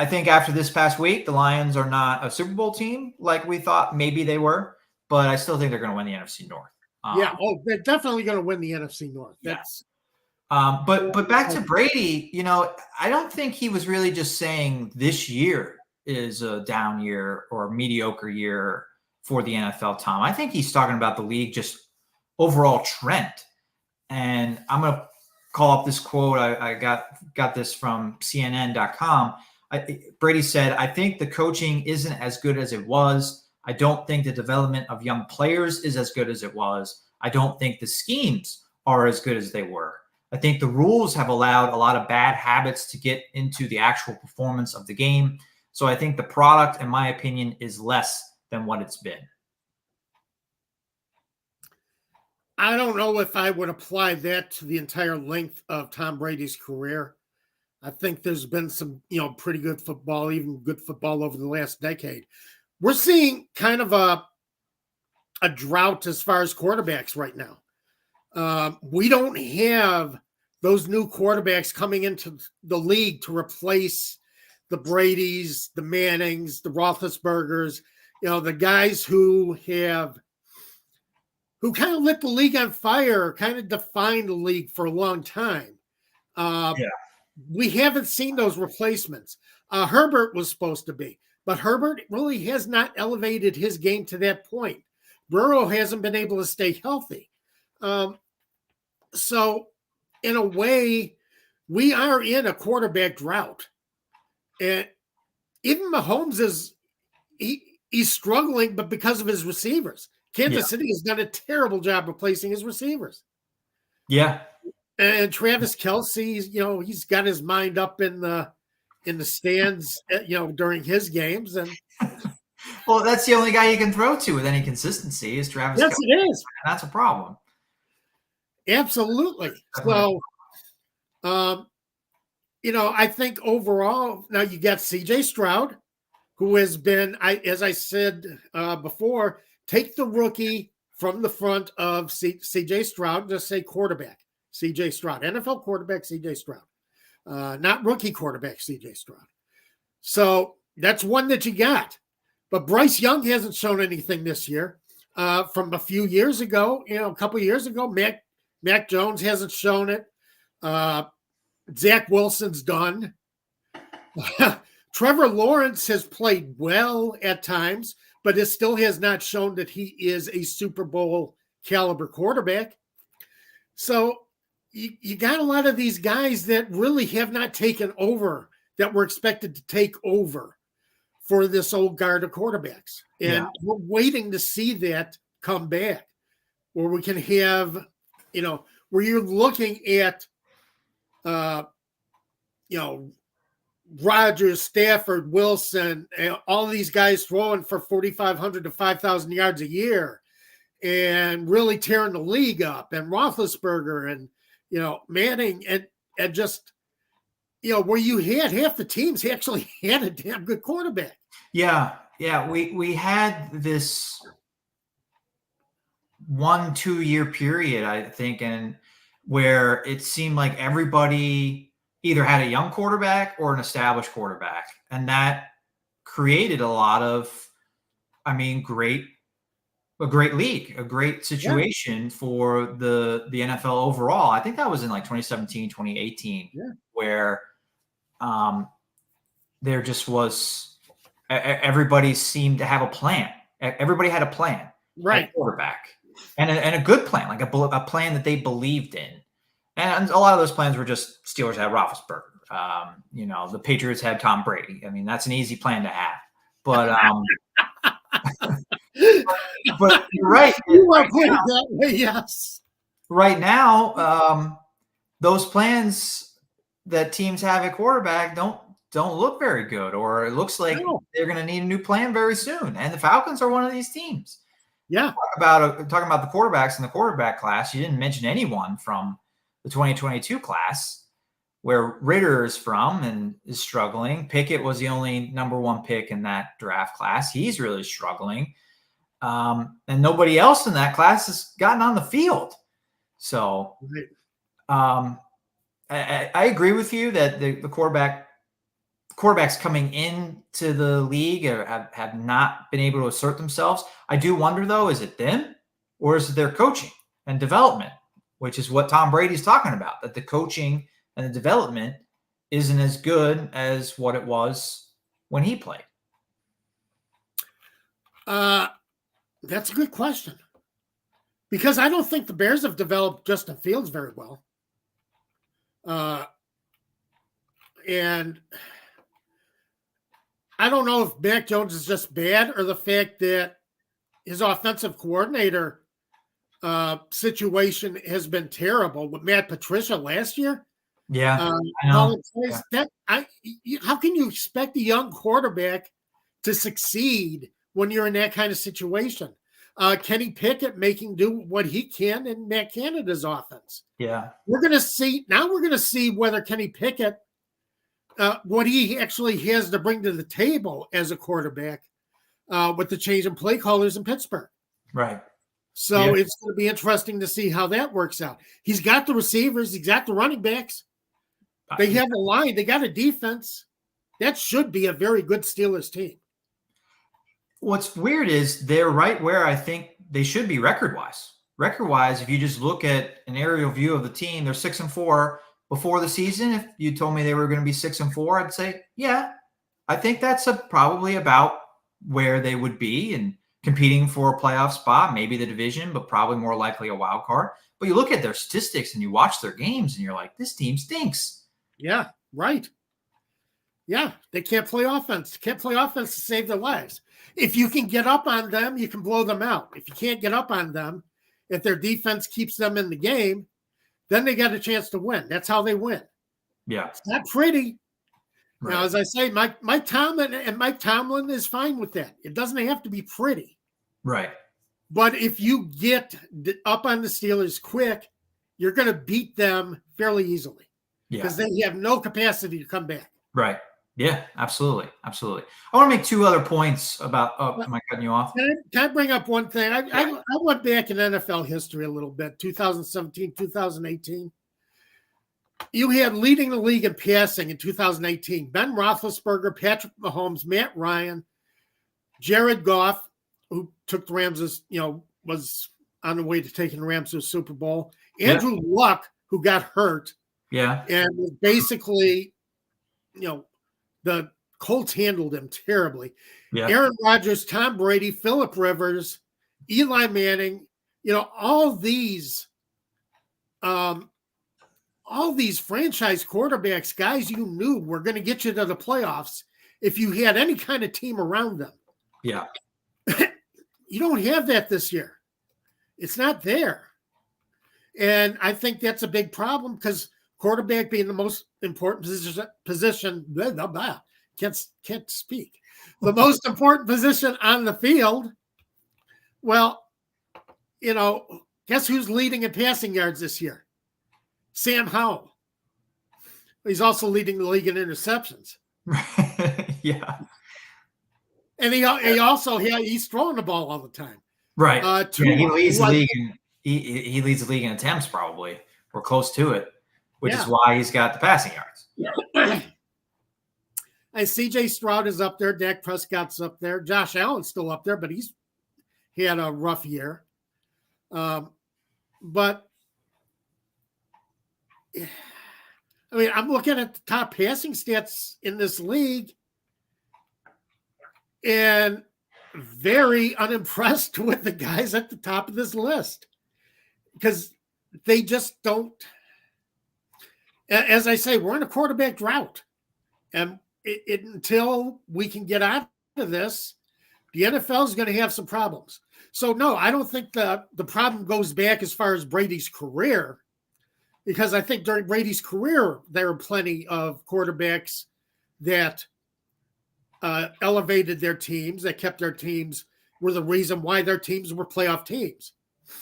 think after this past week, the Lions are not a Super Bowl team like we thought maybe they were, but I still think they're going to win the NFC North. They're definitely going to win the NFC North. But back to Brady, I don't think he was really just saying this year is a down year or a mediocre year for the NFL, Tom. I think he's talking about the league just overall trend. And I'm going to call up this quote. I got this from CNN.com. Brady said, I think the coaching isn't as good as it was. I don't think the development of young players is as good as it was. I don't think the schemes are as good as they were. I think the rules have allowed a lot of bad habits to get into the actual performance of the game. So I think the product, in my opinion, is less than what it's been. I don't know if I would apply that to the entire length of Tom Brady's career. I think there's been some, pretty good football, even good football over the last decade. We're seeing kind of a drought as far as quarterbacks right now. We don't have those new quarterbacks coming into the league to replace the Bradys, the Mannings, the Roethlisbergers, the guys who kind of lit the league on fire, kind of defined the league for a long time. We haven't seen those replacements. Herbert was supposed to be, but Herbert really has not elevated his game to that point. Burrow hasn't been able to stay healthy. So in a way, we are in a quarterback drought. And even Mahomes he's struggling, but because of his receivers. Kansas City has done a terrible job replacing his receivers. Yeah. And Travis Kelce, he's got his mind up in the stands, during his games. And well, that's the only guy you can throw to with any consistency is Travis Kelce. It is. And that's a problem. Absolutely. So, I think overall, now you got CJ Stroud, who has been, as I said before, take the rookie from the front of CJ Stroud, just say quarterback, CJ Stroud, NFL quarterback, CJ Stroud, not rookie quarterback, CJ Stroud. So that's one that you got. But Bryce Young hasn't shown anything this year. From a few years ago, a couple of years ago, Mac Jones hasn't shown it. Zach Wilson's done. Trevor Lawrence has played well at times, but it still has not shown that he is a Super Bowl caliber quarterback. So you got a lot of these guys that really have not taken over, that were expected to take over for this old guard of quarterbacks. And we're waiting to see that come back, where we can have, where you're looking at, Rodgers, Stafford, Wilson, all these guys throwing for 4,500 to 5,000 yards a year and really tearing the league up, and Roethlisberger and, Manning and just, where you had half the teams actually had a damn good quarterback. Yeah. We had this 1-2 year period, I think, and where it seemed like everybody either had a young quarterback or an established quarterback. And that created a lot of, a great league, a great situation for the NFL overall. I think that was in like 2017, 2018, where there just was, everybody seemed to have a plan. Everybody had a plan, right? Quarterback, and a good plan, like a plan that they believed in. And a lot of those plans were just Steelers had Roethlisberger. The Patriots had Tom Brady. That's an easy plan to have. But but you're right. You are putting it that way, yes. Right now, those plans that teams have at quarterback don't look very good, or it looks like they're going to need a new plan very soon. And the Falcons are one of these teams. Yeah. Talking about the quarterbacks in the quarterback class, you didn't mention anyone from the 2022 class, where Ridder is from and is struggling. Pickett was the only number one pick in that draft class. He's really struggling. And nobody else in that class has gotten on the field. So I agree with you that the quarterbacks coming into the league have not been able to assert themselves. I do wonder, though, is it them or is it their coaching and development, which is what Tom Brady's talking about, that the coaching and the development isn't as good as what it was when he played? That's a good question, because I don't think the Bears have developed Justin Fields very well. And I don't know if Mac Jones is just bad or the fact that his offensive coordinator situation has been terrible with Matt Patricia last year. Yeah, I know. How can you expect a young quarterback to succeed when you're in that kind of situation? Kenny Pickett making do what he can in Matt Canada's offense. Yeah. We're going to see whether Kenny Pickett, what he actually has to bring to the table as a quarterback with the change in play callers in Pittsburgh. Right. So it's going to be interesting to see how that works out. He's got the receivers. He's got the running backs. They have a line. They got a defense. That should be a very good Steelers team. What's weird is they're right where I think they should be record-wise. Record-wise, if you just look at an aerial view of the team, they're 6-4 before the season. If you told me they were going to be 6-4, I'd say, yeah, I think that's probably about where they would be and competing for a playoff spot, maybe the division, but probably more likely a wild card. But you look at their statistics and you watch their games and you're like, this team stinks. Yeah, right. Yeah, they can't play offense. Can't play offense to save their lives. If you can get up on them, you can blow them out. If you can't get up on them, if their defense keeps them in the game, then they got a chance to win. That's how they win. Yeah. It's not pretty. Right. Now, as I say, Mike Tomlin is fine with that. It doesn't have to be pretty. Right. But if you get up on the Steelers quick, you're going to beat them fairly easily because they have no capacity to come back. Right. Yeah, absolutely. Absolutely. I want to make two other points about, am I cutting you off? Can I bring up one thing? I went back in NFL history a little bit, 2017, 2018. You had leading the league in passing in 2018. Ben Roethlisberger, Patrick Mahomes, Matt Ryan, Jared Goff, who took the Rams as, was on the way to taking the Rams to the Super Bowl. Andrew Luck, who got hurt. Yeah. And was basically, the Colts handled him terribly. Yeah. Aaron Rodgers, Tom Brady, Phillip Rivers, Eli Manning, all these franchise quarterbacks, guys you knew were going to get you to the playoffs if you had any kind of team around them. Yeah. You don't have that this year. It's not there. And I think that's a big problem because quarterback being the most important position, can't speak. The most important position on the field. Well, guess who's leading in passing yards this year? Sam Howell. He's also leading the league in interceptions. Yeah. And he's throwing the ball all the time. Right. He leads the league. He leads the league in attempts, probably, or close to it, which is why he's got the passing yards. And CJ Stroud is up there. Dak Prescott's up there. Josh Allen's still up there, but he had a rough year. But I mean, I'm looking at the top passing stats in this league and very unimpressed with the guys at the top of this list because they just don't. As I say, we're in a quarterback drought, and until we can get out of this, the NFL is going to have some problems. So, no, I don't think the problem goes back as far as Brady's career, because I think during Brady's career, there were plenty of quarterbacks that elevated their teams, that kept their teams, were the reason why their teams were playoff teams.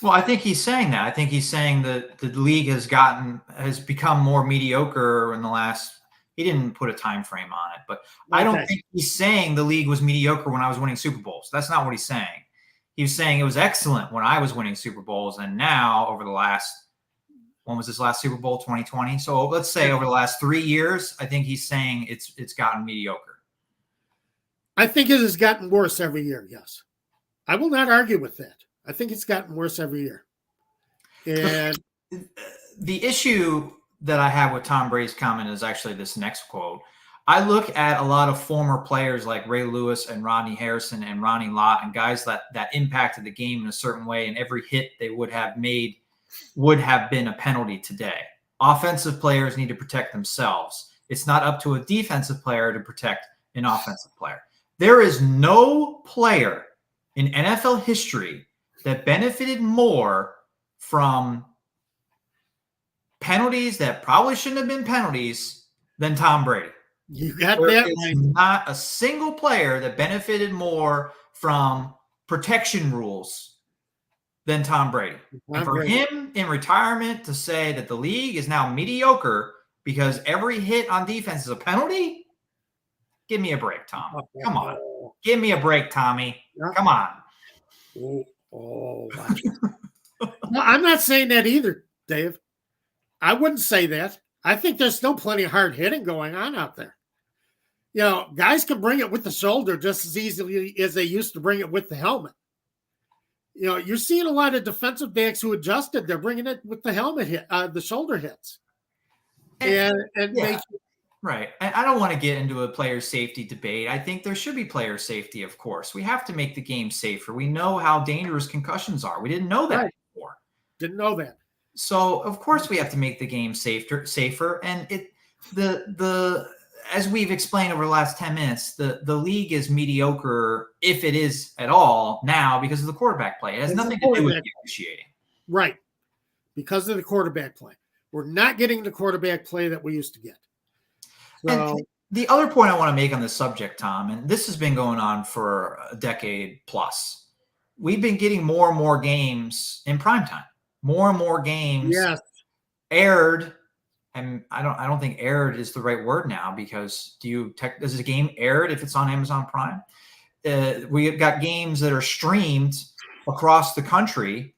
Well, I think he's saying that. I think he's saying that the league has become more mediocre in the last. He didn't put a time frame on it, but I don't think he's saying the league was mediocre when I was winning Super Bowls. That's not what he's saying. He was saying it was excellent when I was winning Super Bowls, and now over the last, when was this last Super Bowl? 2020. So let's say over the last 3 years, I think he's saying it's gotten mediocre. I think it has gotten worse every year. Yes, I will not argue with that. I think it's gotten worse every year. And the issue that I have with Tom Brady's comment is actually this next quote. I look at a lot of former players like Ray Lewis and Rodney Harrison and Ronnie Lott and guys that impacted the game in a certain way, and every hit they would have made would have been a penalty today. Offensive players need to protect themselves. It's not up to a defensive player to protect an offensive player. There is no player in NFL history that benefited more from penalties that probably shouldn't have been penalties than Tom Brady. You got There that is right. not a single player that benefited more from protection rules than Tom Brady. And for him in retirement to say that the league is now mediocre because every hit on defense is a penalty, give me a break, Tom. Come on. Give me a break, Tommy. Come on. No, I'm not saying that either, Dave. I wouldn't say that. I think there's still plenty of hard hitting going on out there. You know, guys can bring it with the shoulder just as easily as they used to bring it with the helmet. You know, you're seeing a lot of defensive backs who adjusted. They're bringing it with the helmet hit, the shoulder hits. And yeah. Right. And I don't want to get into a player safety debate. I think there should be player safety, of course. We have to make the game safer. We know how dangerous concussions are. We didn't know that before. Didn't know that. So, of course, we have to make the game safer. And as we've explained over the last 10 minutes, the league is mediocre, if it is at all, now because of the quarterback play. It has nothing to do with the officiating. Right. Because of the quarterback play. We're not getting the quarterback play that we used to get. So, and the other point I want to make on this subject, Tom, and this has been going on for a decade plus, we've been getting more and more games in primetime. More and more games aired, and I don't think aired is the right word now, because is a game aired if it's on Amazon Prime? We've got games that are streamed across the country,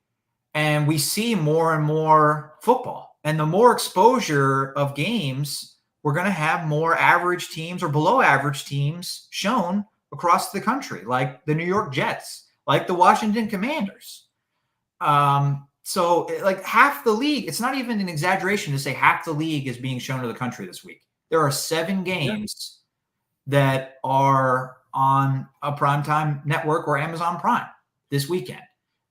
and we see more and more football. And the more exposure of games, we're going to have more average teams or below average teams shown across the country, like the New York Jets, like the Washington Commanders. So like half the league, it's not even an exaggeration to say half the league is being shown to the country this week. There are 7 games that are on a primetime network or Amazon Prime this weekend.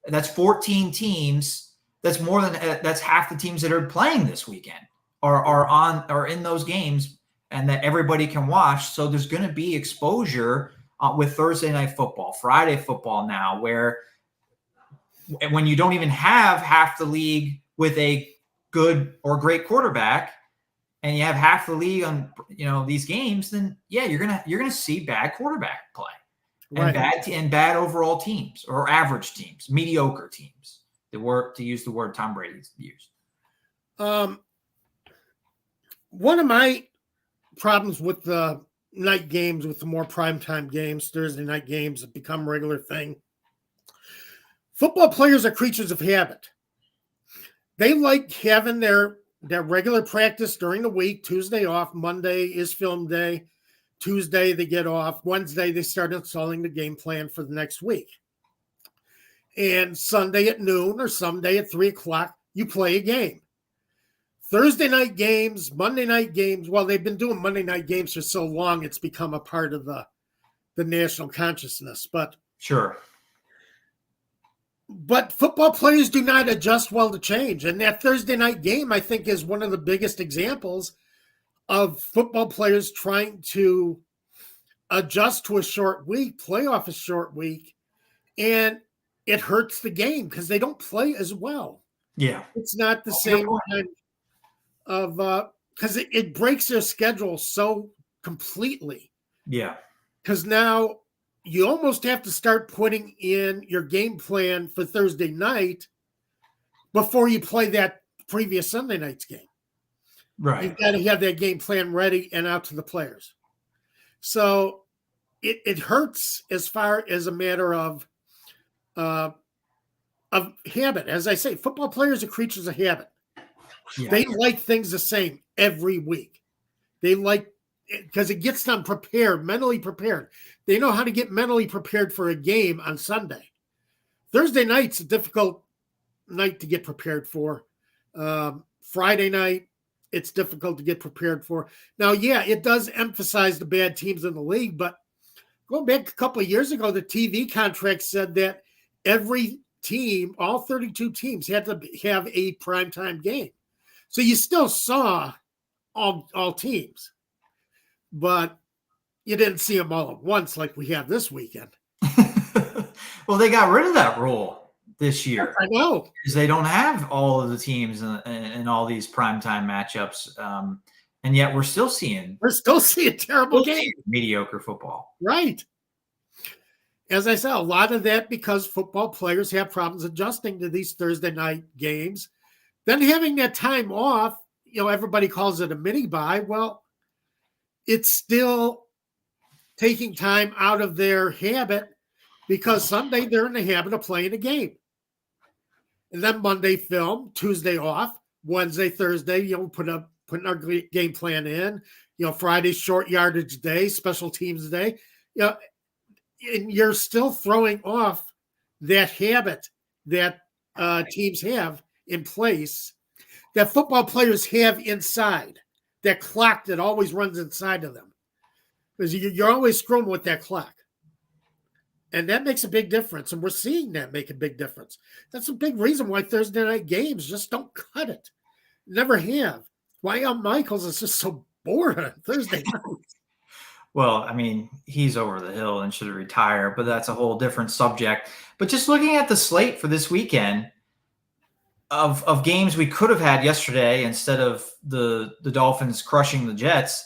That's 14 teams. That's more than that's half the teams that are playing this weekend are in those games, and that everybody can watch. So there's going to be exposure with Thursday night football, Friday football now, where when you don't even have half the league with a good or great quarterback, and you have half the league on these games, then you're gonna see bad quarterback play and bad overall teams or average teams, mediocre teams. To use the word Tom Brady used. One of my problems with the night games, with the more primetime games, Thursday night games have become a regular thing. Football players are creatures of habit. They like having their regular practice during the week. Tuesday off, Monday is film day. Tuesday they get off. Wednesday they start installing the game plan for the next week. And Sunday at noon or Sunday at 3:00, you play a game. Thursday night games, Monday night games, well, they've been doing Monday night games for so long, it's become a part of the national consciousness. But sure. But football players do not adjust well to change. And that Thursday night game, I think, is one of the biggest examples of football players trying to adjust to a short week, play off a short week, and it hurts the game because they don't play as well. Yeah. It's not the same kind of because it breaks their schedule so completely. Yeah. Because now you almost have to start putting in your game plan for Thursday night before you play that previous Sunday night's game. Right. You've got to have that game plan ready and out to the players. So it hurts as far as a matter of habit. As I say, football players are creatures of habit. Yeah. They like things the same every week. They like because it gets them prepared, mentally prepared. They know how to get mentally prepared for a game on Sunday. Thursday night's a difficult night to get prepared for. Friday night, it's difficult to get prepared for. Now, it does emphasize the bad teams in the league, but going back a couple of years ago, the TV contract said that every team, all 32 teams, had to have a primetime game. So you still saw all teams. But, you didn't see them all at once like we have this weekend. Well, they got rid of that rule this year. I know. Because they don't have all of the teams in all these primetime matchups. And yet we're still seeing terrible games. Mediocre football. Right. As I said, a lot of that because football players have problems adjusting to these Thursday night games. Then having that time off, everybody calls it a mini bye. Well, it's still taking time out of their habit because Sunday they're in the habit of playing a game. And then Monday film, Tuesday off, Wednesday, Thursday, putting our game plan in, Friday short yardage day, special teams day, and you're still throwing off that habit that teams have in place, that football players have inside, that clock that always runs inside of them. Because you're always screwing with that clock. And that makes a big difference. And we're seeing that make a big difference. That's a big reason why Thursday night games just don't cut it. Never have. Why Al Michaels is just so bored on Thursday night. Well, I mean, he's over the hill and should retire, but that's a whole different subject. But just looking at the slate for this weekend of games we could have had yesterday instead of the Dolphins crushing the Jets,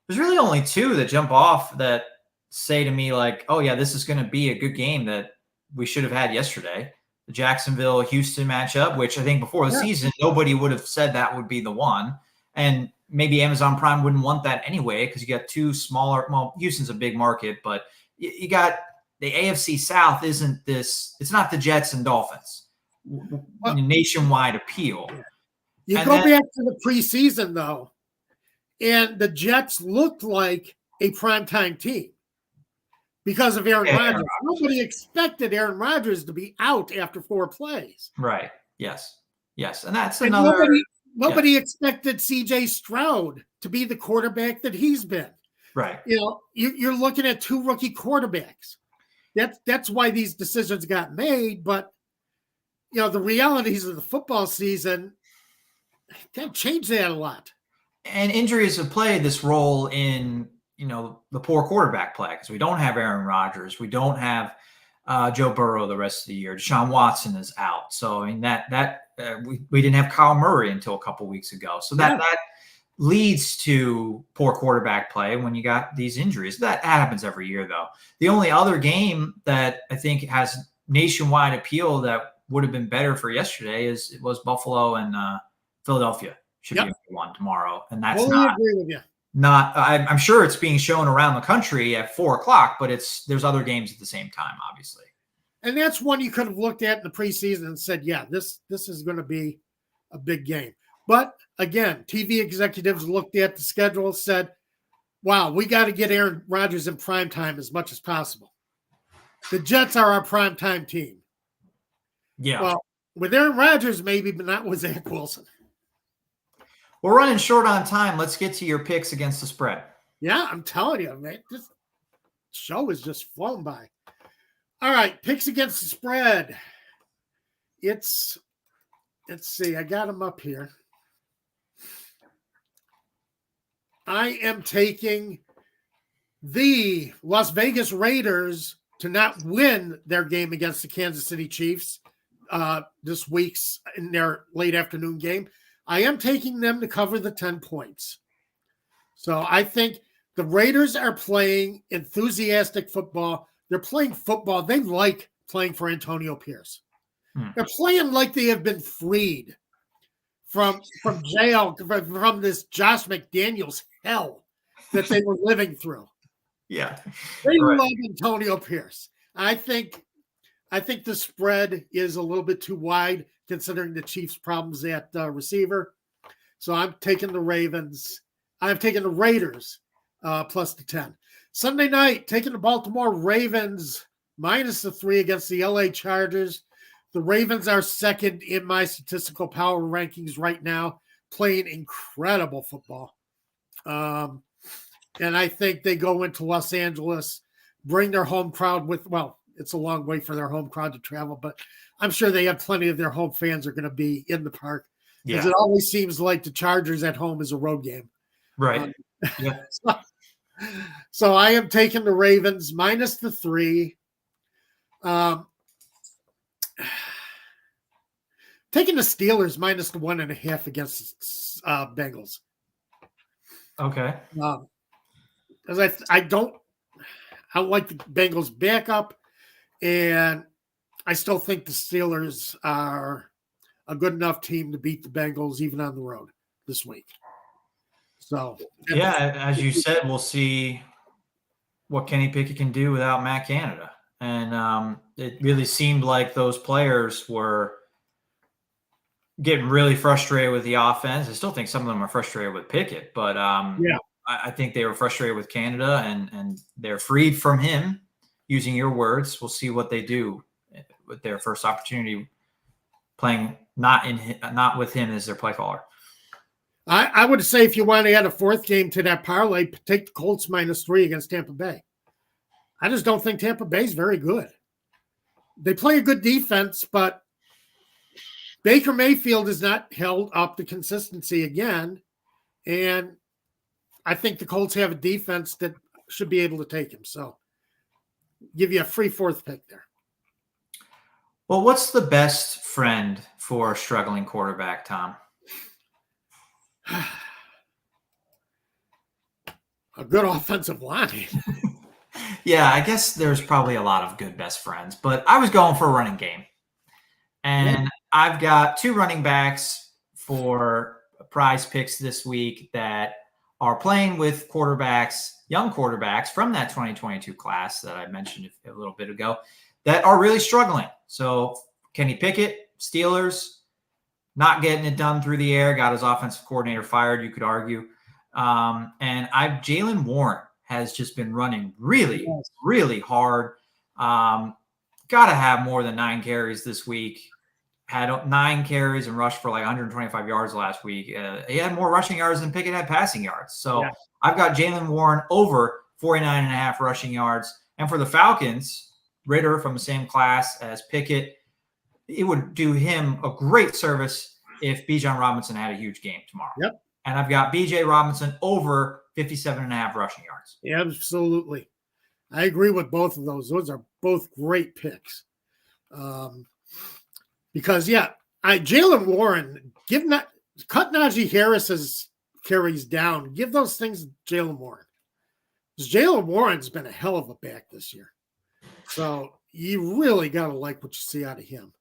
there's really only two that jump off that say to me like, oh yeah, this is going to be a good game that we should have had yesterday. The Jacksonville-Houston matchup, which I think before the season, nobody would have said that would be the one. And maybe Amazon Prime wouldn't want that anyway because you got two smaller – well, Houston's a big market, but you got the AFC South isn't this – it's not the Jets and Dolphins. Nationwide appeal. You go back to the preseason, though, and the Jets looked like a primetime team because of Aaron Rodgers. Nobody expected Aaron Rodgers to be out after 4 plays. Right. Yes. And that's another – Nobody expected C.J. Stroud to be the quarterback that he's been. Right. You're looking at 2 rookie quarterbacks. That's why these decisions got made. But, the realities of the football season can change that a lot. And injuries have played this role in, the poor quarterback play because we don't have Aaron Rodgers. We don't have Joe Burrow the rest of the year. Deshaun Watson is out. So, I mean, we didn't have Kyle Murray until a couple weeks ago. So that leads to poor quarterback play when you got these injuries. That happens every year, though. The only other game that I think has nationwide appeal that would have been better for yesterday was Buffalo and Philadelphia. Should be one tomorrow. And that's agree with you. I'm sure it's being shown around the country at 4:00, but there's other games at the same time, obviously. And that's one you could have looked at in the preseason and said, yeah, this is going to be a big game. But again, TV executives looked at the schedule, said, wow, we got to get Aaron Rodgers in primetime as much as possible. The Jets are our primetime team. Yeah. Well, with Aaron Rodgers, maybe, but not with Zach Wilson. We're running short on time. Let's get to your picks against the spread. Yeah, I'm telling you, man, this show is just flown by. All right, picks against the spread. Let's see, I got them up here. I am taking the Las Vegas Raiders to not win their game against the Kansas City Chiefs this week's in their late afternoon game. I am taking them to cover the 10 points. So I think the Raiders are playing enthusiastic football. They're playing football. They like playing for Antonio Pierce. They're playing like they have been freed from jail, from this Josh McDaniels hell that they were living through. Yeah. They love Antonio Pierce. I think the spread is a little bit too wide considering the Chiefs' problems at receiver. So I'm taking the Ravens. I'm taking the Raiders plus the 10. Sunday night, taking the Baltimore Ravens minus the 3 against the LA Chargers. The Ravens are second in my statistical power rankings right now, playing incredible football. And I think they go into Los Angeles, bring their home crowd with, well, it's a long way for their home crowd to travel, but I'm sure they have plenty of their home fans are going to be in the park. Because it always seems like the Chargers at home is a road game. Right. So So I am taking the Ravens minus the 3. Taking the Steelers minus the 1.5 against Bengals. Okay. Because I don't like the Bengals backup, and I still think the Steelers are a good enough team to beat the Bengals even on the road this week. So yeah, as you said, we'll see what Kenny Pickett can do without Matt Canada. And it really seemed like those players were getting really frustrated with the offense. I still think some of them are frustrated with Pickett, but I think they were frustrated with Canada, and they're freed from him, using your words. We'll see what they do with their first opportunity playing not with him as their play caller. I would say if you want to add a fourth game to that parlay, take the Colts minus 3 against Tampa Bay. I just don't think Tampa Bay is very good. They play a good defense, but Baker Mayfield has not held up the consistency again. And I think the Colts have a defense that should be able to take him. So give you a free fourth pick there. Well, what's the best friend for a struggling quarterback, Tom? A good offensive line. Yeah, I guess there's probably a lot of good best friends, but I was going for a running game. And I've got 2 running backs for prize picks this week that are playing with young quarterbacks from that 2022 class that I mentioned a little bit ago that are really struggling. So Kenny Pickett, Steelers, not getting it done through the air, got his offensive coordinator fired, you could argue. And Jaylen Warren has just been running really, really hard. Got to have more than 9 carries this week. Had 9 carries and rushed for like 125 yards last week. He had more rushing yards than Pickett had passing yards. So I've got Jaylen Warren over 49.5 rushing yards. And for the Falcons, Ridder from the same class as Pickett, it would do him a great service if Bijan Robinson had a huge game tomorrow. Yep. And I've got B.J. Robinson over 57.5 rushing yards. Absolutely. I agree with both of those. Those are both great picks. Because, Jaylen Warren, cut Najee Harris's carries down. Give those things to Jaylen Warren. Because Jaylen Warren's been a hell of a back this year. So you really got to like what you see out of him.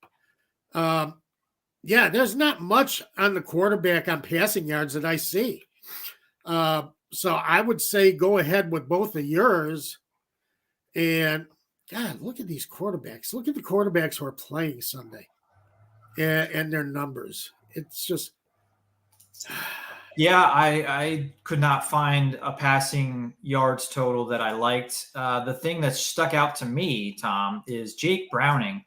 There's not much on the quarterback on passing yards that I see. So I would say go ahead with both of yours. And, God, look at these quarterbacks. Look at the quarterbacks who are playing Sunday and their numbers. It's just – Yeah, I could not find a passing yards total that I liked. The thing that stuck out to me, Tom, is Jake Browning.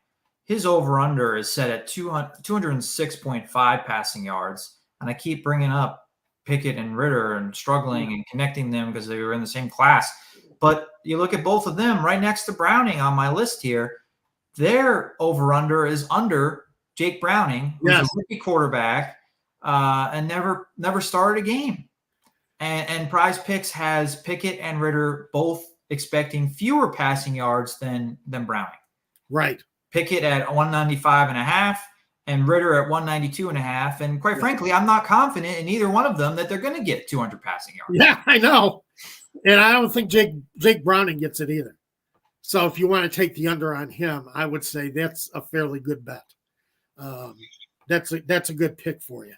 His over-under is set at 206.5 passing yards. And I keep bringing up Pickett and Ridder and struggling and connecting them because they were in the same class. But you look at both of them right next to Browning on my list here. Their over-under is under Jake Browning, who's a rookie quarterback and never started a game. And Prize Picks has Pickett and Ridder both expecting fewer passing yards than Browning. Right. Pickett at 195.5 and Ridder at 192.5. And quite frankly, I'm not confident in either one of them that they're going to get 200 passing yards. Yeah, I know. And I don't think Jake Browning gets it either. So if you want to take the under on him, I would say that's a fairly good bet. That's a good pick for you.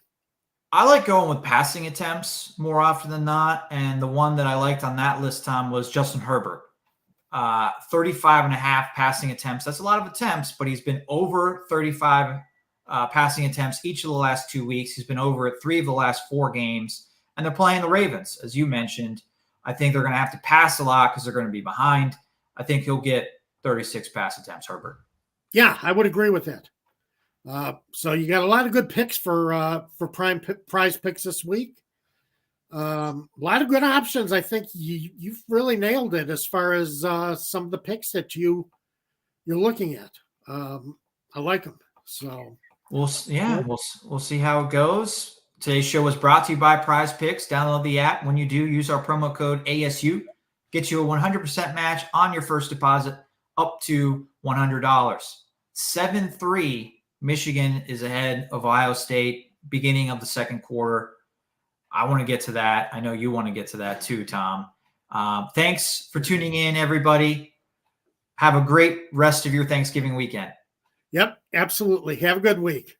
I like going with passing attempts more often than not. And the one that I liked on that list, Tom, was Justin Herbert. 35.5 passing attempts. That's a lot of attempts, but he's been over 35 passing attempts each of the last 2 weeks. He's been over at 3 of the last 4 games. And they're playing the Ravens, as you mentioned. I think they're going to have to pass a lot because they're going to be behind. I think he'll get 36 pass attempts, Herbert. Yeah, I would agree with that. So you got a lot of good picks for prize picks this week. A lot of good options. I think you've really nailed it as far as some of the picks that you're looking at. I like them. So we'll see how it goes. Today's show was brought to you by Prize Picks. Download the app. When you do, use our promo code ASU gets you a 100% match on your first deposit up to $100. 7-3, Michigan is ahead of Ohio State, beginning of the second quarter. I want to get to that. I know you want to get to that too, Tom. Thanks for tuning in, everybody. Have a great rest of your Thanksgiving weekend. Yep, absolutely. Have a good week.